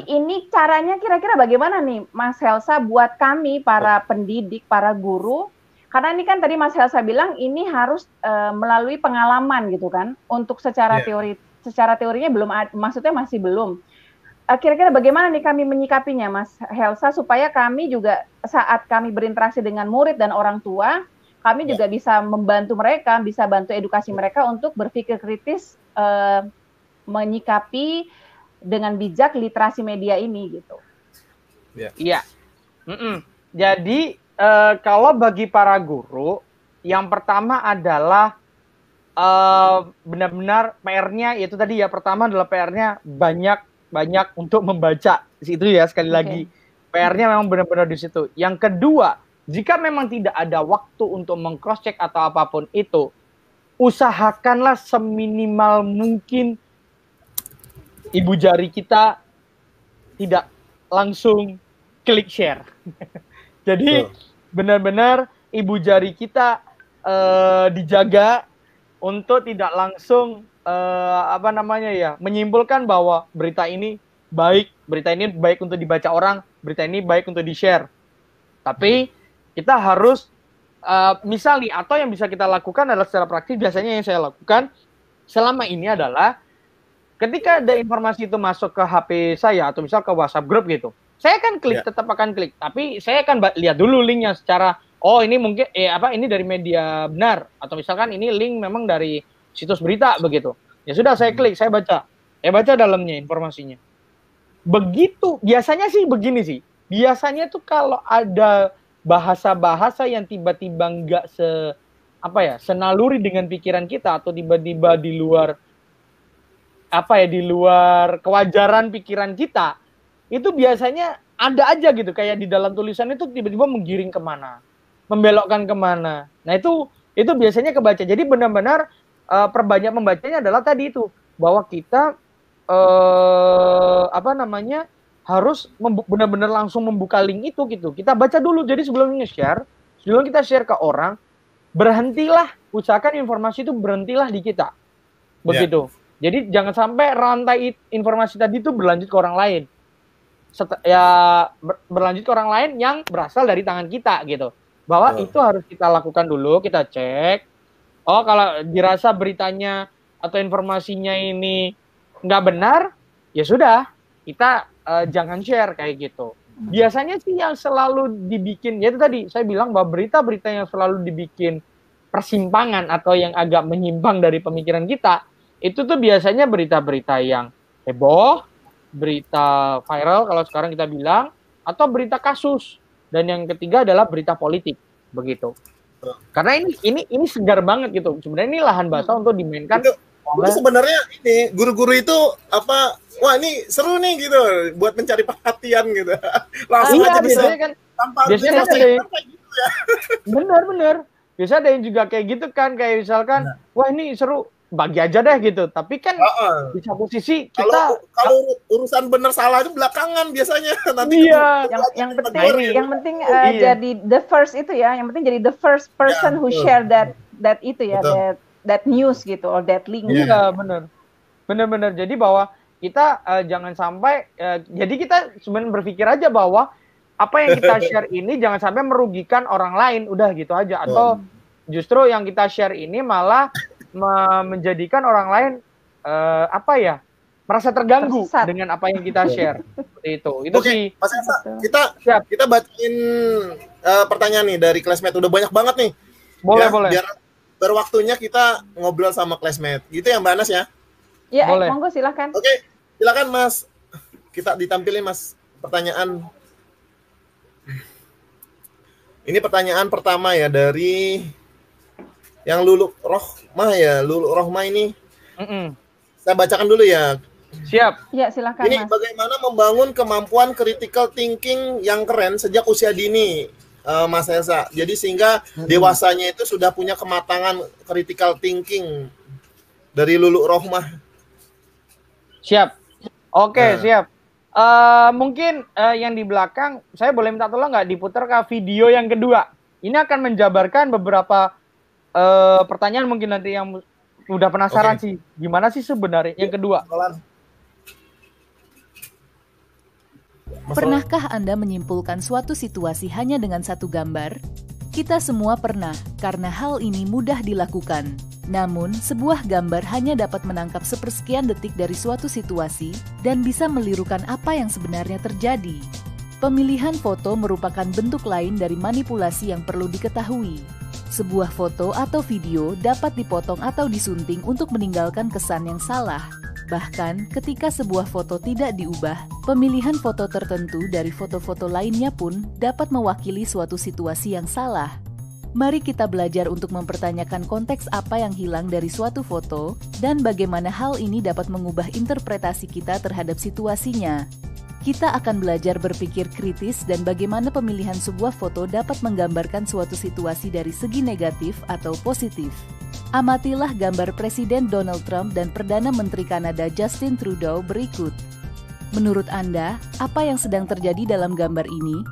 ini caranya kira-kira bagaimana nih Mas Helsa buat kami para pendidik, para guru, karena ini kan tadi Mas Helsa bilang ini harus melalui pengalaman gitu kan, untuk secara teorinya belum, maksudnya masih belum. Kira-kira bagaimana nih kami menyikapinya Mas Helsa, supaya kami juga saat kami berinteraksi dengan murid dan orang tua, kami juga bisa membantu mereka, bisa bantu edukasi mereka untuk berpikir kritis, menyikapi dengan bijak literasi media ini gitu. Iya. Jadi kalau bagi para guru, yang pertama adalah benar-benar PR-nya itu tadi ya, pertama adalah PR-nya banyak untuk membaca. Itu ya sekali lagi. PR-nya memang benar-benar di situ. Yang kedua, jika memang tidak ada waktu untuk meng-cross check atau apapun itu, usahakanlah seminimal mungkin ibu jari kita tidak langsung klik share. Jadi benar-benar ibu jari kita dijaga untuk tidak langsung menyimpulkan bahwa berita ini baik untuk dibaca orang, berita ini baik untuk di-share. Tapi kita harus misalnya, atau yang bisa kita lakukan adalah secara praktis, biasanya yang saya lakukan selama ini adalah ketika ada informasi itu masuk ke HP saya atau misal ke WhatsApp grup gitu, saya akan klik, tetap akan klik, tapi saya akan lihat dulu linknya secara, ini mungkin ini dari media benar, atau misalkan ini link memang dari situs berita begitu. Ya sudah, saya klik, saya baca dalamnya informasinya. Begitu, biasanya sih begini sih. Biasanya tuh kalau ada bahasa-bahasa yang tiba-tiba nggak senaluri dengan pikiran kita, atau tiba-tiba di luar kewajaran pikiran kita, itu biasanya ada aja gitu, kayak di dalam tulisan itu tiba-tiba menggiring kemana, membelokkan kemana. Nah itu biasanya kebaca. Jadi benar-benar perbanyak membacanya adalah tadi itu, bahwa kita harus benar-benar langsung membuka link itu gitu. Kita baca dulu. Jadi sebelum kita share ke orang, berhentilah, usahakan informasi itu berhentilah di kita. Begitu. Jadi jangan sampai rantai informasi tadi itu berlanjut ke orang lain. Berlanjut ke orang lain yang berasal dari tangan kita gitu. Bahwa itu harus kita lakukan dulu, kita cek. Kalau dirasa beritanya atau informasinya ini nggak benar, ya sudah, kita jangan share kayak gitu. Biasanya sih yang selalu dibikin, ya itu tadi saya bilang bahwa berita-berita yang selalu dibikin persimpangan atau yang agak menyimpang dari pemikiran kita, itu tuh biasanya berita-berita yang heboh, berita viral kalau sekarang kita bilang, atau berita kasus. Dan yang ketiga adalah berita politik, begitu. Karena ini segar banget gitu. Sebenarnya ini lahan basah untuk dimainkan Itu sebenarnya ini guru-guru itu apa? Wah ini seru nih gitu, buat mencari perhatian gitu. Langsung Iya, aja bisa biasanya kan tanpa biasanya kan harus ada gitu ya. bener. Biasa ada yang juga kayak gitu kan, kayak misalkan, wah ini seru, bagi aja deh gitu. Tapi kan di satu sisi kita kalau urusan bener salah itu belakangan biasanya nanti. iya, yang penting Tegur, yang penting Iya. jadi the first itu ya, yang penting jadi the first person who betul. share that itu ya, Betul. that news gitu, or that link. iya bener. Jadi bahwa kita jangan sampai, jadi kita sebenarnya berpikir aja bahwa apa yang kita share ini jangan sampai merugikan orang lain, udah gitu aja. Atau justru yang kita share ini malah menjadikan orang lain merasa terganggu Tersesat. dengan apa yang kita share. Seperti itu. Itu Oke, sih. Mas Esa, Siap. kita bacain pertanyaan nih dari classmate. Udah banyak banget nih. Boleh. Biar berwaktunya kita ngobrol sama classmate. Gitu ya Mbak Anas ya? Ya, Boleh. monggo silakan. Oke, silakan Mas. Kita ditampilin Mas pertanyaan. Ini pertanyaan pertama ya dari yang Lulu Rohmah ya. Lulu Rohmah ini. Saya bacakan dulu ya. Siap. Ya, silakan Ini Mas. bagaimana membangun kemampuan critical thinking yang keren sejak usia dini, Mas Esa. Jadi sehingga dewasanya itu sudah punya kematangan critical thinking dari Lulu Rohmah. Siap. Oke, Nah. siap. Mungkin yang di belakang saya boleh minta tolong nggak diputar ke video yang kedua. Ini akan menjabarkan beberapa pertanyaan mungkin nanti yang udah penasaran sih. Gimana sih sebenarnya yang kedua? Pernahkah Anda menyimpulkan suatu situasi hanya dengan satu gambar? Kita semua pernah, karena hal ini mudah dilakukan. Namun, sebuah gambar hanya dapat menangkap sepersekian detik dari suatu situasi dan bisa melirukan apa yang sebenarnya terjadi. Pemilihan foto merupakan bentuk lain dari manipulasi yang perlu diketahui. Sebuah foto atau video dapat dipotong atau disunting untuk meninggalkan kesan yang salah. Bahkan, ketika sebuah foto tidak diubah, pemilihan foto tertentu dari foto-foto lainnya pun dapat mewakili suatu situasi yang salah. Mari kita belajar untuk mempertanyakan konteks apa yang hilang dari suatu foto dan bagaimana hal ini dapat mengubah interpretasi kita terhadap situasinya. Kita akan belajar berpikir kritis dan bagaimana pemilihan sebuah foto dapat menggambarkan suatu situasi dari segi negatif atau positif. Amatilah gambar Presiden Donald Trump dan Perdana Menteri Kanada Justin Trudeau berikut. Menurut Anda, apa yang sedang terjadi dalam gambar ini?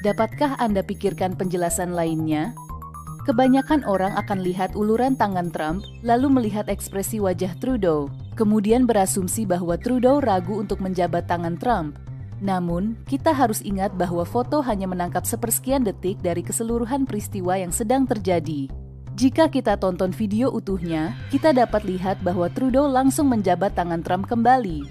Dapatkah Anda pikirkan penjelasan lainnya? Kebanyakan orang akan lihat uluran tangan Trump, lalu melihat ekspresi wajah Trudeau, kemudian berasumsi bahwa Trudeau ragu untuk menjabat tangan Trump. Namun, kita harus ingat bahwa foto hanya menangkap sepersekian detik dari keseluruhan peristiwa yang sedang terjadi. Jika kita tonton video utuhnya, kita dapat lihat bahwa Trudeau langsung menjabat tangan Trump kembali.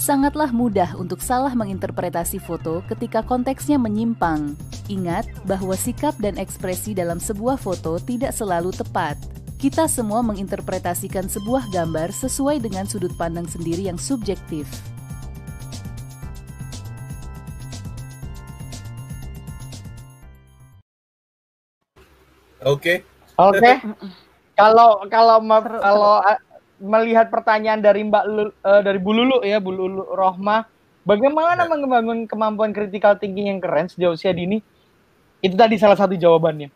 Sangatlah mudah untuk salah menginterpretasi foto ketika konteksnya menyimpang. Ingat bahwa sikap dan ekspresi dalam sebuah foto tidak selalu tepat. Kita semua menginterpretasikan sebuah gambar sesuai dengan sudut pandang sendiri yang subjektif. Oke. Kalau melihat pertanyaan dari dari Bu Lulu ya, Bu Lulu Rohmah, bagaimana membangun kemampuan critical thinking yang keren sejak usia dini? Itu tadi salah satu jawabannya.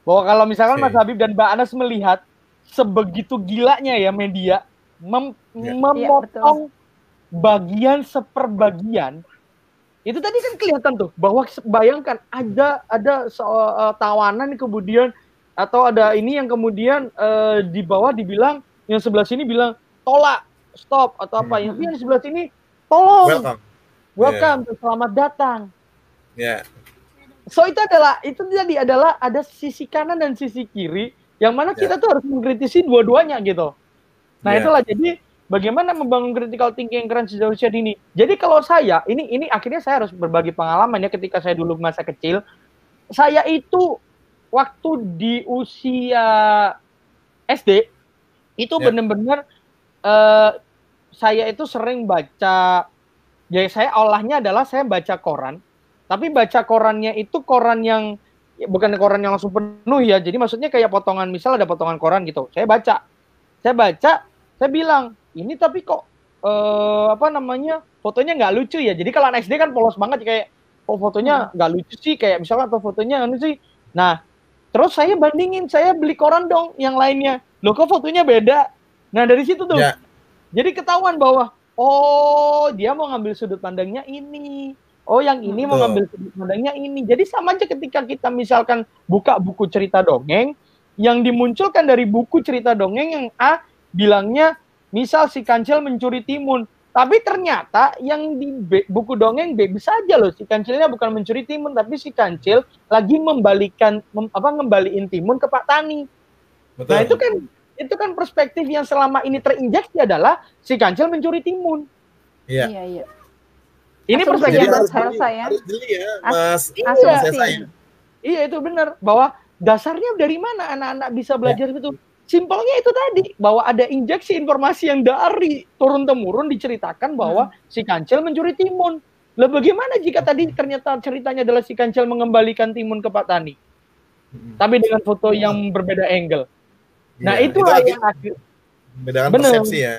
Bahwa kalau misalkan Mas Habib dan Mbak Anas melihat sebegitu gilanya ya media memotong bagian seperbagian, itu tadi kan kelihatan tuh bahwa bayangkan ada tawanan kemudian atau ada ini yang kemudian di bawah dibilang, yang sebelah sini bilang tolak, stop atau apa, yang di sebelah sini tolong, welcome, selamat datang. So itu tadi adalah ada sisi kanan dan sisi kiri yang mana kita tuh harus mengkritisi dua-duanya gitu. Nah itulah, jadi bagaimana membangun critical thinking yang keren sejak usia dini. Jadi kalau saya ini akhirnya saya harus berbagi pengalaman ya, ketika saya dulu masa kecil, saya itu waktu di usia SD itu benar-benar saya itu sering baca, ya saya olahnya adalah saya baca koran, tapi baca korannya itu koran yang bukan koran yang langsung penuh ya, jadi maksudnya kayak potongan, misal ada potongan koran gitu, saya baca Saya bilang, ini tapi kok fotonya nggak lucu ya. Jadi kalau anak SD kan polos banget kayak, kok fotonya nggak lucu sih, kayak misalnya atau fotonya ini sih. Nah, terus saya bandingin, saya beli koran dong yang lainnya. Loh kok fotonya beda? Nah dari situ tuh, jadi ketahuan bahwa oh dia mau ngambil sudut pandangnya ini. Oh yang ini mau ngambil sudut pandangnya ini. Jadi sama aja ketika kita misalkan buka buku cerita dongeng, yang dimunculkan dari buku cerita dongeng yang A bilangnya misal si kancil mencuri timun, tapi ternyata yang di buku dongeng B bisa aja loh si kancilnya bukan mencuri timun, tapi si kancil lagi ngembaliin timun ke Pak Tani. Betul. Nah itu kan perspektif yang selama ini terinjeksi adalah si kancil mencuri timun. Iya. Ini perspektif harus jeli ya, Mas. Iya itu benar, bahwa dasarnya dari mana anak-anak bisa belajar itu? Simpelnya itu tadi, bahwa ada injeksi informasi yang dari turun-temurun diceritakan bahwa si kancil mencuri timun. Lah bagaimana jika tadi ternyata ceritanya adalah si kancil mengembalikan timun ke Pak Tani? Tapi dengan foto yang berbeda angle. Nah itulah yang akhir bedakan persepsi ya.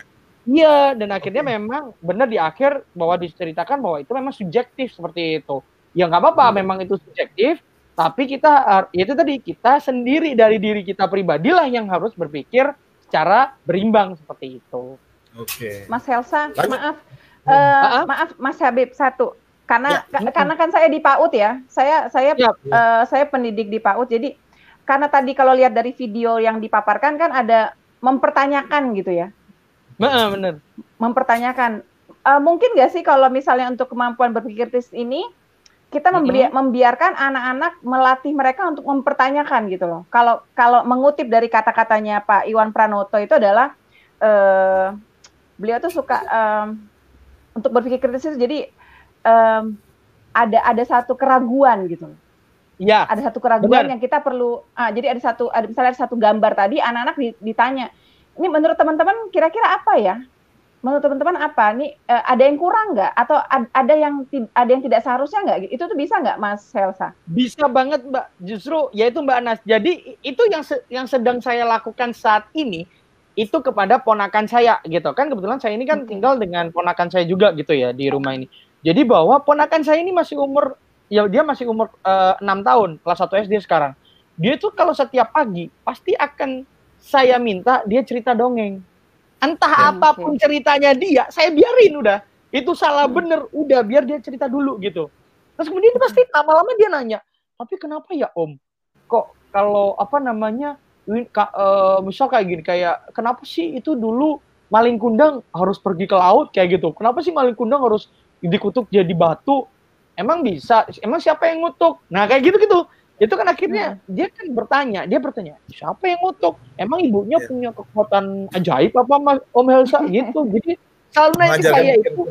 Iya, dan akhirnya memang benar di akhir bahwa diceritakan bahwa itu memang subjektif seperti itu. Ya nggak apa-apa, memang itu subjektif. Tapi kita, itu tadi, kita sendiri dari diri kita pribadilah yang harus berpikir secara berimbang seperti itu. Oke. Mas Helsa, maaf Mas Habib satu. Karena kan saya di PAUD ya. Saya pendidik di PAUD. Jadi karena tadi kalau lihat dari video yang dipaparkan kan ada mempertanyakan gitu ya. Benar. Mempertanyakan. Mungkin nggak sih kalau misalnya untuk kemampuan berpikir kritis ini kita membiarkan anak-anak melatih mereka untuk mempertanyakan gitu loh. Kalau mengutip dari kata-katanya Pak Iwan Pranoto itu adalah beliau tuh suka untuk berpikir kritis. Jadi ada satu keraguan gitu loh. Iya. Ada satu keraguan yang kita perlu. Jadi misalnya ada satu gambar tadi anak-anak ditanya, ini menurut teman-teman kira-kira apa ya? Menurut teman-teman apa? Nih ada yang kurang nggak? Atau ada yang tidak seharusnya nggak? Itu tuh bisa nggak, Mas Helsa? Bisa banget, Mbak. Justru yaitu Mbak Anas. Jadi itu yang sedang saya lakukan saat ini itu kepada ponakan saya gitu kan. Kebetulan saya ini kan tinggal dengan ponakan saya juga gitu ya di rumah ini. Jadi bahwa ponakan saya ini masih umur 6 tahun, kelas 1 SD sekarang. Dia tuh kalau setiap pagi pasti akan saya minta dia cerita dongeng. Entah apapun ceritanya dia, saya biarin udah. Itu salah bener, udah biar dia cerita dulu gitu. Terus kemudian dia pasti lama-lama dia nanya, tapi kenapa ya Om? Kok kalau misal kayak gini, kayak kenapa sih itu dulu maling kundang harus pergi ke laut kayak gitu? Kenapa sih maling kundang harus dikutuk jadi batu? Emang bisa? Emang siapa yang ngutuk? Nah kayak gitu-gitu. Itu kan akhirnya dia bertanya, siapa yang ngutuk? Emang ibunya punya kekuatan ajaib apa Om Helsa gitu? Jadi selalu nanya kayak itu.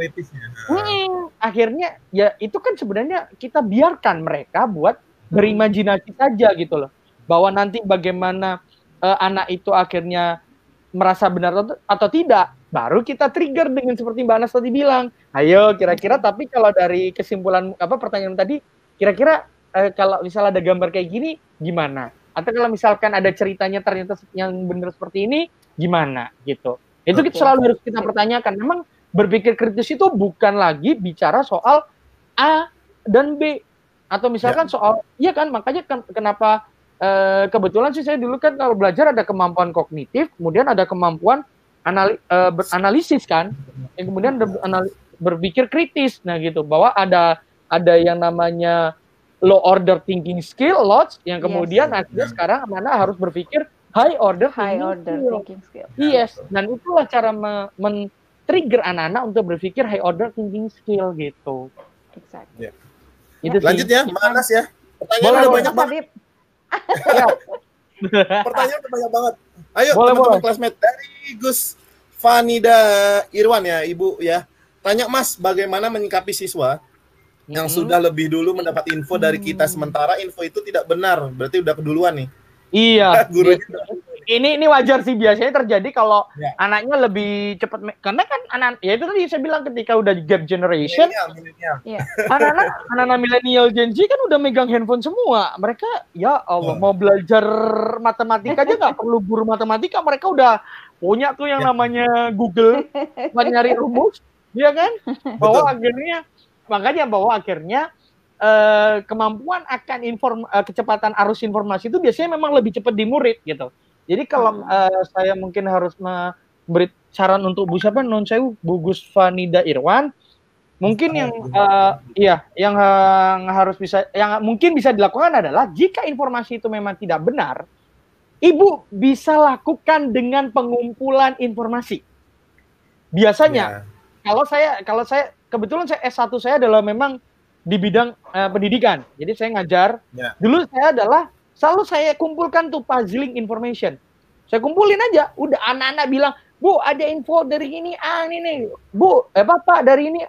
Akhirnya ya itu kan sebenarnya kita biarkan mereka buat berimajinasi saja gitu loh. Bahwa nanti bagaimana anak itu akhirnya merasa benar atau tidak, baru kita trigger dengan seperti Mbak Anas tadi bilang. Ayo kira-kira tapi kalau dari kesimpulan pertanyaan tadi, kira-kira kalau misalnya ada gambar kayak gini, gimana? Atau kalau misalkan ada ceritanya ternyata yang benar seperti ini, gimana? Gitu. Itu selalu harus kita pertanyakan. Memang berpikir kritis itu bukan lagi bicara soal A dan B. Atau misalkan soal, iya kan, makanya kenapa kebetulan sih saya dulu kan kalau belajar ada kemampuan kognitif, kemudian ada kemampuan analisis kan, yang kemudian berpikir kritis. Nah gitu, bahwa ada yang namanya low order thinking skill, LOTS, yang kemudian akhirnya sekarang anak-anak harus berpikir high order thinking skill. Yes, dan itulah cara men-trigger anak-anak untuk berpikir high order thinking skill gitu. Exactly. Itu lanjut ya, Mbak Anas ya. Pertanyaan udah banyak banget. Pertanyaan udah banyak banget. Ayo teman-teman classmate dari Gus Vanida Irwan ya, Ibu ya. Tanya Mas, bagaimana menyikapi siswa yang sudah lebih dulu mendapat info dari kita, sementara info itu tidak benar, berarti udah keduluan nih. Iya. Ini wajar sih, biasanya terjadi kalau anaknya lebih cepat, karena kan ya itu tadi saya bilang ketika udah gap generation, anak-anak milenial Gen Z kan udah megang handphone semua. Mereka ya Allah mau belajar matematika aja nggak perlu guru matematika, mereka udah punya tuh yang namanya Google buat nyari rumus, ya kan? Bahwa akhirnya kemampuan akan kecepatan arus informasi itu biasanya memang lebih cepat di murid gitu. Jadi kalau saya mungkin harus memberi saran untuk Bu Gus Fanida Irwan, mungkin yang mungkin bisa dilakukan adalah jika informasi itu memang tidak benar, Ibu bisa lakukan dengan pengumpulan informasi. Biasanya kalau saya kebetulan S1 saya adalah memang di bidang pendidikan. Jadi saya ngajar. Dulu selalu saya kumpulkan tuh puzzling information. Saya kumpulin aja, udah anak-anak bilang, "Bu, ada info dari ini ini nih. Bu, Bapak dari ini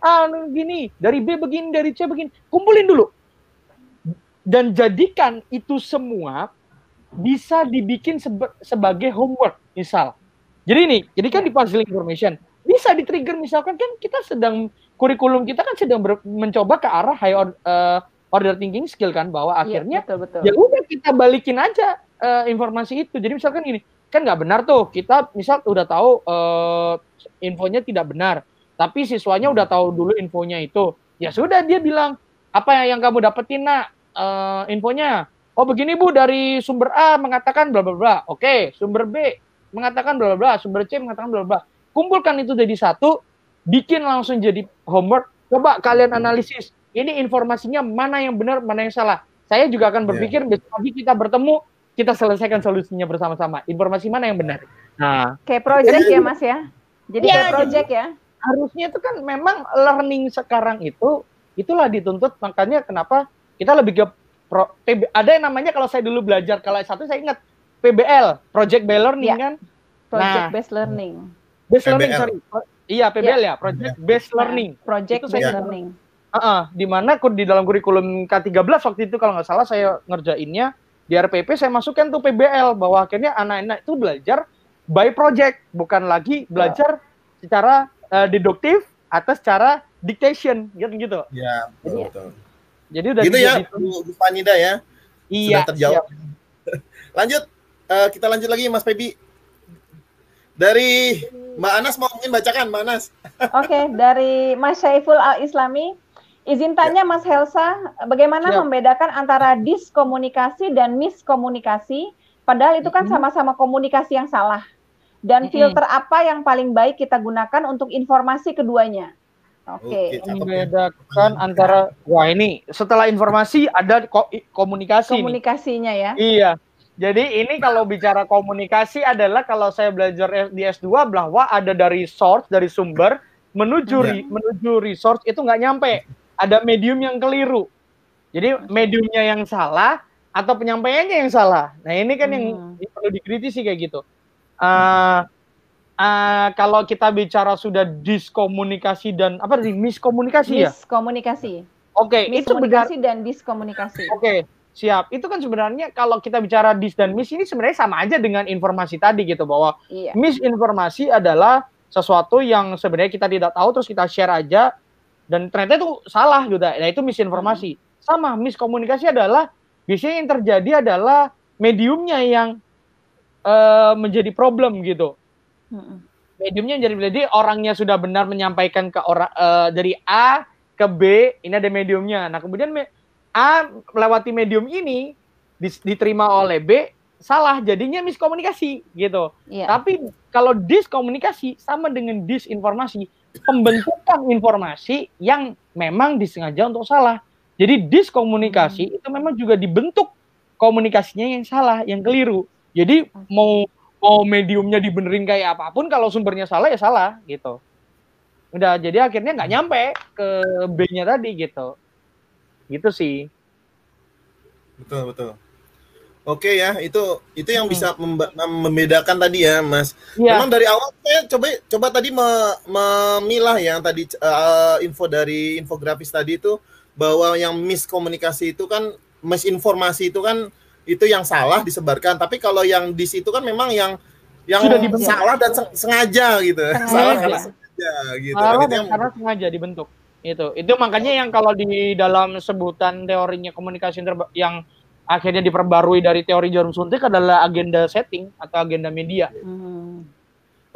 gini, dari B begini, dari C begini." Kumpulin dulu. Dan jadikan itu semua bisa dibikin sebagai homework, misal. Jadi kan di puzzle information bisa di-trigger, misalkan kan kita kurikulum kita kan sedang mencoba ke arah high order thinking skill kan, bahwa akhirnya betul. Ya udah kita balikin aja informasi itu. Jadi misalkan gini, kan nggak benar tuh, kita misal udah tahu infonya tidak benar, tapi siswanya udah tahu dulu infonya itu. Ya sudah, dia bilang, "Apa yang kamu dapetin, Nak, infonya?" "Oh begini Bu, dari sumber A mengatakan bla bla bla." Oke, sumber B mengatakan bla bla bla, sumber C mengatakan bla bla. Kumpulkan itu jadi satu, bikin langsung jadi homework. Coba kalian analisis, ini informasinya mana yang benar, mana yang salah. Saya juga akan berpikir besok pagi kita bertemu, kita selesaikan solusinya bersama-sama. Informasi mana yang benar. Nah, kayak project ya Mas ya. Jadi kayak project ya. Harusnya itu kan memang learning sekarang itulah dituntut, makanya kenapa kita lebih ke ada yang namanya, kalau saya dulu belajar kalau S1 saya ingat PBL, project based learning kan. Project based learning. PBL ya, project based learning. Project based learning. Di mana di dalam kurikulum K13 waktu itu kalau nggak salah saya ngerjainnya di RPP, saya masukkan tuh PBL, bahwa akhirnya anak-anak itu belajar by project, bukan lagi belajar secara deduktif atau secara dictation gitu. Ya, betul. Jadi udah gitu ya, Bu Fanida ya. Iya. Sudah terjawab. Lanjut, kita lanjut lagi Mas Febi. Dari Mbak Anas, mau mungkin bacakan Mbak Anas. Oke, dari Mas Syaiful Al-Islami. Izin tanya Mas Helsa, bagaimana membedakan antara diskomunikasi dan miskomunikasi? Padahal itu kan sama-sama komunikasi yang salah. Dan filter apa yang paling baik kita gunakan untuk informasi keduanya? Oke. Membedakan antara, ini setelah informasi ada komunikasi. Komunikasinya ya. Iya. Jadi ini kalau bicara komunikasi adalah kalau saya belajar di S2 bahwa ada dari source, dari sumber menuju resource itu nggak nyampe. Ada medium yang keliru. Jadi mediumnya yang salah atau penyampaiannya yang salah. Nah ini kan yang perlu dikritisi kayak gitu. Kalau kita bicara sudah diskomunikasi dan miskomunikasi ya? Miskomunikasi. Oke, itu miskomunikasi dan diskomunikasi. Oke, siap. Itu kan sebenarnya kalau kita bicara dis dan mis ini sebenarnya sama aja dengan informasi tadi gitu, bahwa misinformasi adalah sesuatu yang sebenarnya kita tidak tahu terus kita share aja dan ternyata itu salah gitu. Nah, itu misinformasi. Sama, miskomunikasi adalah biasanya yang terjadi adalah mediumnya yang menjadi problem gitu. Mediumnya jadi orangnya sudah benar menyampaikan ke orang dari A ke B, ini ada mediumnya. Nah, kemudian A melewati medium ini diterima oleh B, salah, jadinya miskomunikasi gitu. Tapi kalau diskomunikasi sama dengan disinformasi, pembentukan informasi yang memang disengaja untuk salah. Jadi diskomunikasi itu memang juga dibentuk komunikasinya yang salah, yang keliru. Jadi mau mediumnya dibenerin kayak apapun, kalau sumbernya salah ya salah gitu. Udah, jadi akhirnya nggak nyampe ke B-nya tadi gitu. Gitu sih. Betul. Oke ya, itu yang bisa membedakan tadi ya, Mas. Memang dari awal saya coba tadi memilah yang tadi info dari infografis tadi itu, bahwa yang miskomunikasi itu kan, misinformasi itu kan itu yang salah disebarkan, tapi kalau yang di situ kan memang yang salah dan sengaja gitu. Salah karena sengaja gitu. Salah dan karena sengaja dibentuk. Itu makanya yang kalau di dalam sebutan teorinya komunikasi yang akhirnya diperbarui dari teori jarum suntik adalah agenda setting atau agenda media.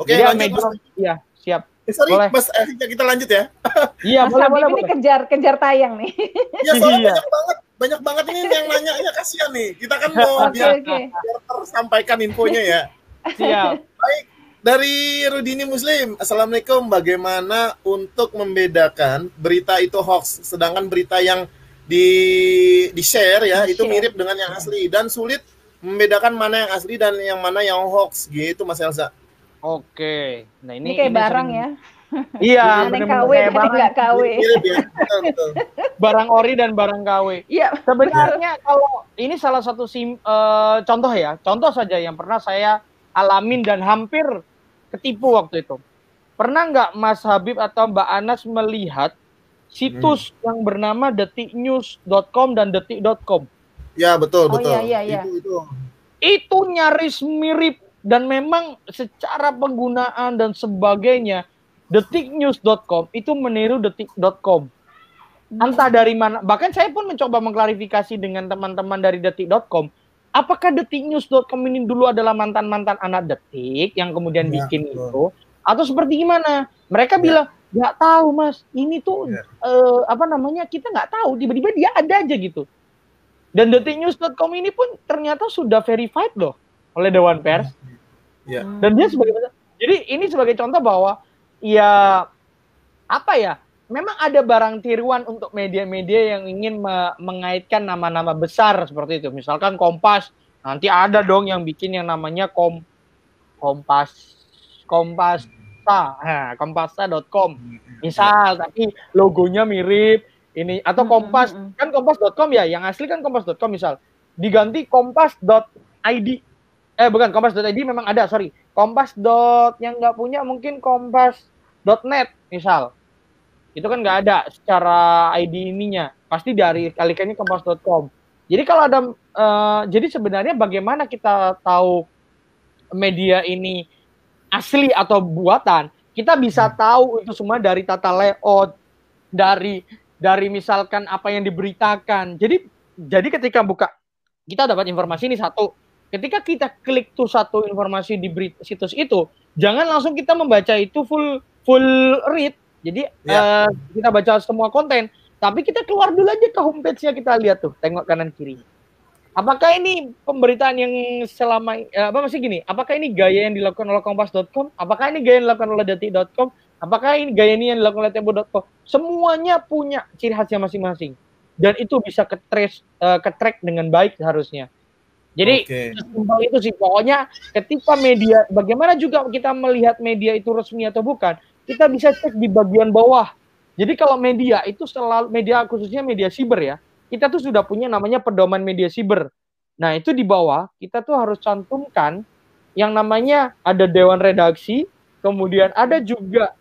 Oke, Jadi lanjut Mas. Iya, siap. Sorry, Boleh. Mas, kita lanjut ya. Iya, Mas boleh, Habib boleh, ini boleh. kejar tayang nih. Ya, soalnya Iya. banyak banget ini yang nanya, kasihan nih. Kita kan mau biar tersampaikan infonya ya. Siap. Baik, dari Rudini Muslim. Assalamualaikum. Bagaimana untuk membedakan berita itu hoax, sedangkan berita yang di share ya itu mirip dengan yang asli, dan sulit membedakan mana yang asli dan yang mana yang hoax gitu, Mas Elsa. Oke. Nah, ini kayak barang ya. Iya, benar-benar kayak barang nggak KW. Mirip ya. Betul. Barang ori dan barang KW. Iya. Sebenarnya kalau ini salah satu contoh ya. Contoh saja yang pernah saya alamin dan hampir ketipu waktu itu. Pernah nggak Mas Habib atau Mbak Anas melihat situs yang bernama detiknews.com dan detik.com? Ya, betul. Iya. Itu nyaris mirip, dan memang secara penggunaan dan sebagainya detiknews.com itu meniru detik.com. Entah dari mana, bahkan saya pun mencoba mengklarifikasi dengan teman-teman dari detik.com, apakah detiknews.com ini dulu adalah mantan-mantan anak Detik yang kemudian bikin itu, atau seperti gimana? Mereka bilang, nggak tahu Mas, ini tuh kita nggak tahu, tiba-tiba dia ada aja gitu. Dan detiknews.com ini pun ternyata sudah verified loh oleh Dewan Pers. Dan dia jadi ini sebagai contoh bahwa ya memang ada barang tiruan untuk media-media yang ingin mengaitkan nama-nama besar seperti itu. Misalkan Kompas, nanti ada dong yang bikin yang namanya Kompasta.com. Misal, tapi logonya mirip ini, atau Kompas, kan Kompas.com ya, yang asli kan Kompas.com misal. Diganti Kompas.id. Bukan, Kompas.id memang ada, sorry. Kompas. Yang nggak punya mungkin Kompas.net misal. Itu kan nggak ada secara ID ininya. Pasti dari kalikannya Kompas.com. Jadi kalau ada, jadi sebenarnya bagaimana kita tahu media ini asli atau buatan? Kita bisa tahu itu semua dari tata layout, dari misalkan apa yang diberitakan. Jadi ketika kita dapat informasi ini satu. Ketika kita klik tuh satu informasi di situs itu, jangan langsung kita membaca itu full read. Jadi kita baca semua konten, tapi kita keluar dulu aja ke homepage-nya, kita lihat tuh, tengok kanan kiri. Apakah ini pemberitaan yang apakah ini gaya yang dilakukan oleh Kompas.com? Apakah ini gaya yang dilakukan oleh Detik.com? Apakah ini gaya ini yang dilakukan oleh Tempo.com? Semuanya punya ciri khasnya masing-masing. Dan itu bisa ke-track dengan baik seharusnya. Jadi simpel itu sih, pokoknya ketika media, bagaimana juga kita melihat media itu resmi atau bukan, kita bisa cek di bagian bawah. Jadi kalau media itu selalu, media khususnya media siber ya, kita tuh sudah punya namanya pedoman media siber. Nah itu di bawah, kita tuh harus cantumkan yang namanya ada dewan redaksi, kemudian ada juga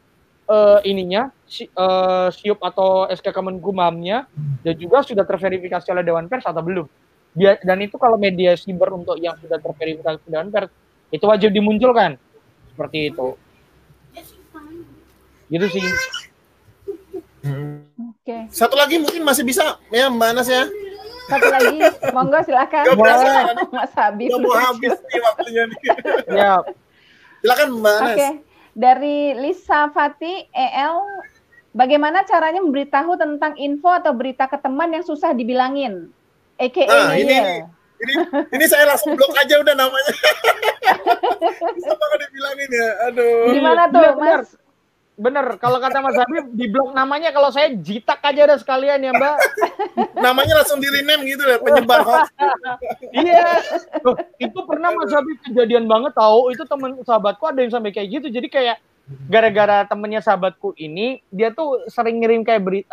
SIUP atau SK Kemenkumhamnya, dan juga sudah terverifikasi oleh Dewan Pers atau belum. Dan itu kalau media siber untuk yang sudah terverifikasi Dewan Pers, itu wajib dimunculkan. Seperti itu. Gitu sih. Satu lagi mungkin masih bisa ya Mbak Anas ya. Satu lagi, monggo silakan. Mas Habib. Udah mau habis nih waktunya nih. Ya. Silakan Mbak Anas. Dari Lisa Fati EL, bagaimana caranya memberitahu tentang info atau berita ke teman yang susah dibilangin? Ini saya langsung blok aja udah namanya. Bisa banget dibilangin ya. Aduh. Gimana tuh, Mas? Bener, kalau kata Mas Habib di blok namanya, kalau saya jitak aja udah sekalian ya Mbak. Namanya langsung di rename gitu ya, penyebar hoax. Iya. Itu pernah Mas Habib kejadian banget tahu, itu temen sahabatku ada yang sampai kayak gitu. Jadi kayak gara-gara temennya sahabatku ini, dia tuh sering ngirim kayak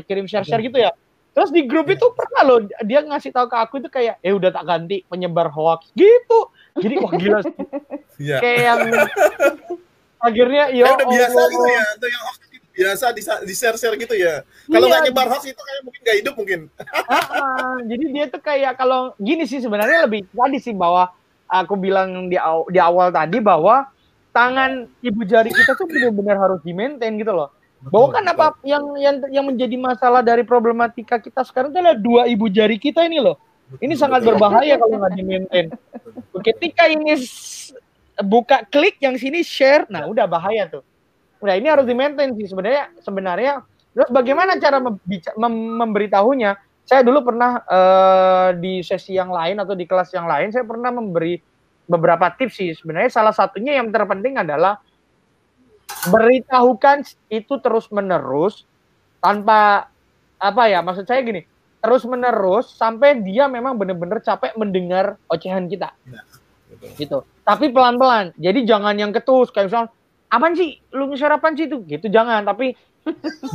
kirim share-share gitu ya. Terus di grup itu pernah loh dia ngasih tahu ke aku itu kayak udah tak ganti penyebar hoax gitu. Jadi wah gila sih. Kayak yang akhirnya udah biasa gitu ya, atau yang hoax biasa di share gitu ya. Kalau nggak nyebar hoax itu kayak mungkin nggak hidup mungkin. Jadi dia tuh kayak kalau gini sih sebenarnya lebih tadi sih bahwa aku bilang di awal tadi bahwa tangan ibu jari kita tuh benar-benar harus di-maintain gitu loh. Bahwa kan apa yang menjadi masalah dari problematika kita sekarang itu adalah dua ibu jari kita ini loh. Ini sangat berbahaya kalau nggak di-maintain. Ketika ini buka klik yang sini share, nah udah bahaya tuh. Udah ini harus di-maintain sih sebenarnya. Terus bagaimana cara memberitahunya? Saya dulu pernah di sesi yang lain atau di kelas yang lain, saya pernah memberi beberapa tips sih. Sebenarnya salah satunya yang terpenting adalah beritahukan itu terus-menerus tanpa maksud saya gini, terus-menerus sampai dia memang benar-benar capek mendengar ocehan kita. Ya, gitu. Tapi pelan-pelan. Jadi jangan yang ketus kayak misalnya, apaan sih? Lu nge-share apaan sih itu? Gitu jangan, tapi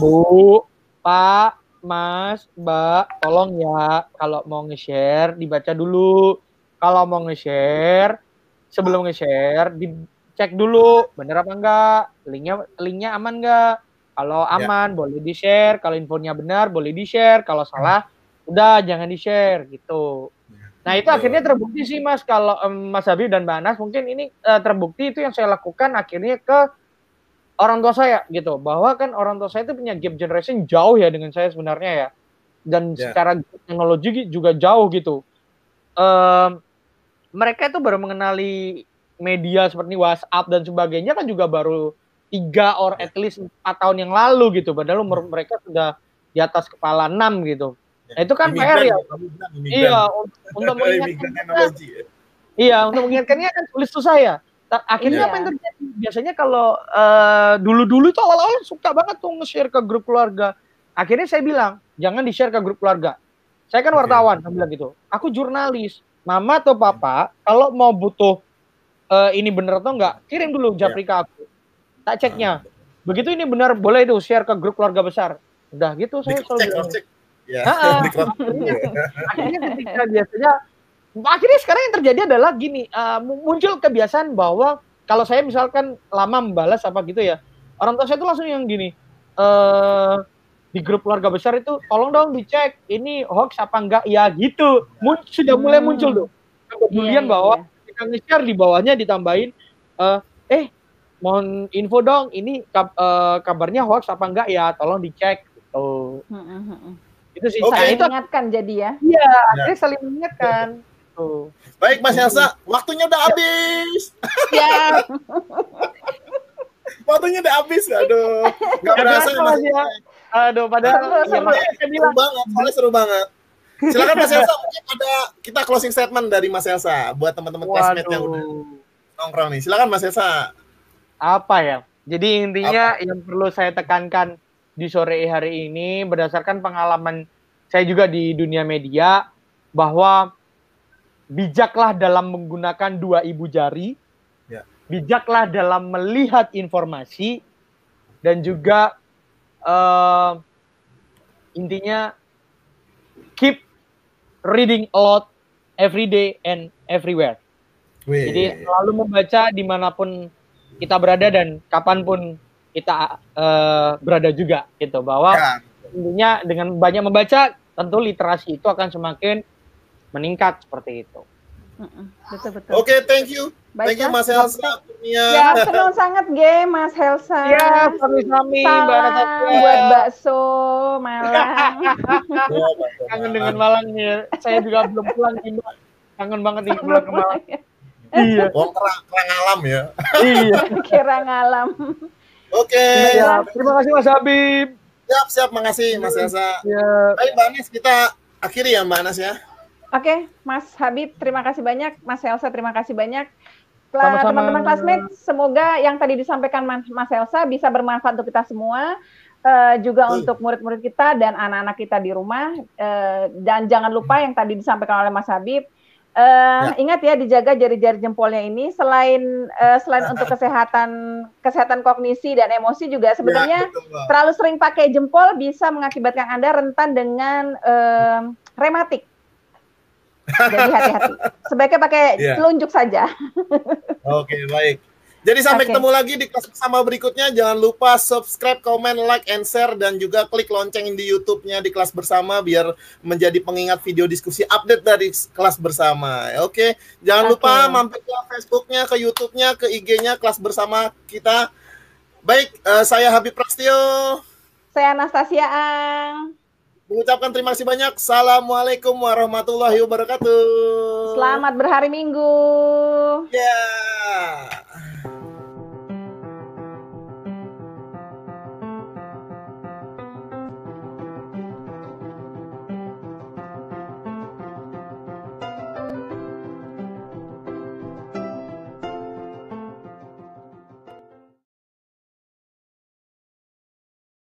Bu, Pak, Mas, Mbak, tolong ya kalau mau nge-share dibaca dulu. Kalau mau nge-share, sebelum nge-share dicek dulu bener apa enggak, linknya aman enggak. Kalau aman boleh di-share, kalau infonya benar boleh di-share, kalau salah udah jangan di-share gitu. Nah itu akhirnya terbukti sih Mas, kalau Mas Habib dan Mbak Anas mungkin ini terbukti itu yang saya lakukan akhirnya ke orang tua saya gitu, bahwa kan orang tua saya itu punya gap generation jauh ya dengan saya sebenarnya ya, dan secara teknologi juga jauh gitu. Mereka itu baru mengenali media seperti WhatsApp dan sebagainya kan juga baru 3 or at least 4 tahun yang lalu gitu, padahal umur mereka sudah di atas kepala 6 gitu. Nah, itu kan PR ya. Iya, untuk mengingatkan. Iya, untuk mengingatkannya kan susah ya. Akhirnya apa yang terjadi? Biasanya kalau dulu-dulu itu awal-awal suka banget tuh nge-share ke grup keluarga. Akhirnya saya bilang, jangan di-share ke grup keluarga. Saya kan wartawan, saya bilang gitu. Aku jurnalis. Mama atau papa, kalau mau butuh ini bener atau enggak, kirim dulu japri ke aku. Tak ceknya. Begitu ini benar, boleh itu share ke grup keluarga besar. Udah gitu saya selalu cek. Ya. Akhirnya ketika biasanya, akhirnya sekarang yang terjadi adalah gini, muncul kebiasaan bahwa kalau saya misalkan lama membalas apa gitu ya, orang tua saya itu langsung yang gini, di grup keluarga besar itu tolong dong dicek ini hoax apa enggak ya gitu. Sudah mulai muncul tuh kepedulian bahwa kita nge-share di bawahnya ditambahin mohon info dong ini kabarnya hoax apa enggak ya, tolong dicek gitu. Itu sih saling mengingatkan jadi ya. Iya, akhirnya saling mengingatkan. Tuh. Baik Mas Elsa, waktunya udah habis. Ya. Waktunya udah habis, aduh. Gak berasa ya. Aduh, padahal seru banget. Silakan Mas Elsa, mungkin ada kita closing statement dari Mas Elsa buat teman-teman classmate yang udah nongkrong nih. Silakan Mas Elsa. Apa ya? Jadi intinya yang perlu saya tekankan di sore hari ini berdasarkan pengalaman saya juga di dunia media, bahwa bijaklah dalam menggunakan 2 ibu jari, bijaklah dalam melihat informasi, dan juga intinya keep reading a lot every day and everywhere. Jadi selalu membaca dimanapun kita berada dan kapanpun kita berada juga gitu, bahwa intinya dengan banyak membaca tentu literasi itu akan semakin meningkat seperti itu. Betul. Oke, thank you. Thank you Mas Elsa. Ya, senang sangat Mas Elsa. Ya, sami-sami Mbak Natasha. Buat bakso Malang. Kangen dengan Malang ya. Saya juga belum pulang nih Mbak. Kangen banget nih pulang ke Malang. Iya. Kerang alam ya. Iya. Kerang alam. Oke. Ya, terima kasih Mas Habib. Siap, makasih Mas Elsa. Ya. Baik Mbak Anas, kita akhiri ya Mbak Anas ya. Oke, Mas Habib terima kasih banyak, Mas Elsa terima kasih banyak. Sama-sama. Teman-teman classmate, semoga yang tadi disampaikan Mas Elsa bisa bermanfaat untuk kita semua, juga untuk murid-murid kita dan anak-anak kita di rumah. Dan jangan lupa yang tadi disampaikan oleh Mas Habib, ingat ya dijaga jari-jari jempolnya ini, selain untuk kesehatan kognisi dan emosi juga sebenarnya terlalu sering pakai jempol bisa mengakibatkan Anda rentan dengan rematik. Jadi hati-hati. Sebaiknya pakai telunjuk saja. Oke, baik. Jadi sampai ketemu lagi di kelas bersama berikutnya. Jangan lupa subscribe, comment, like, and share, dan juga klik lonceng di YouTube-nya di kelas bersama biar menjadi pengingat video diskusi update dari kelas bersama. Oke, jangan lupa mampir ke Facebook-nya, ke YouTube-nya, ke IG-nya kelas bersama kita. Baik, saya Habib Prasetyo. Saya Anastasia Ang. Mengucapkan terima kasih banyak. Assalamualaikum warahmatullahi wabarakatuh. Selamat berhari Minggu. Ya.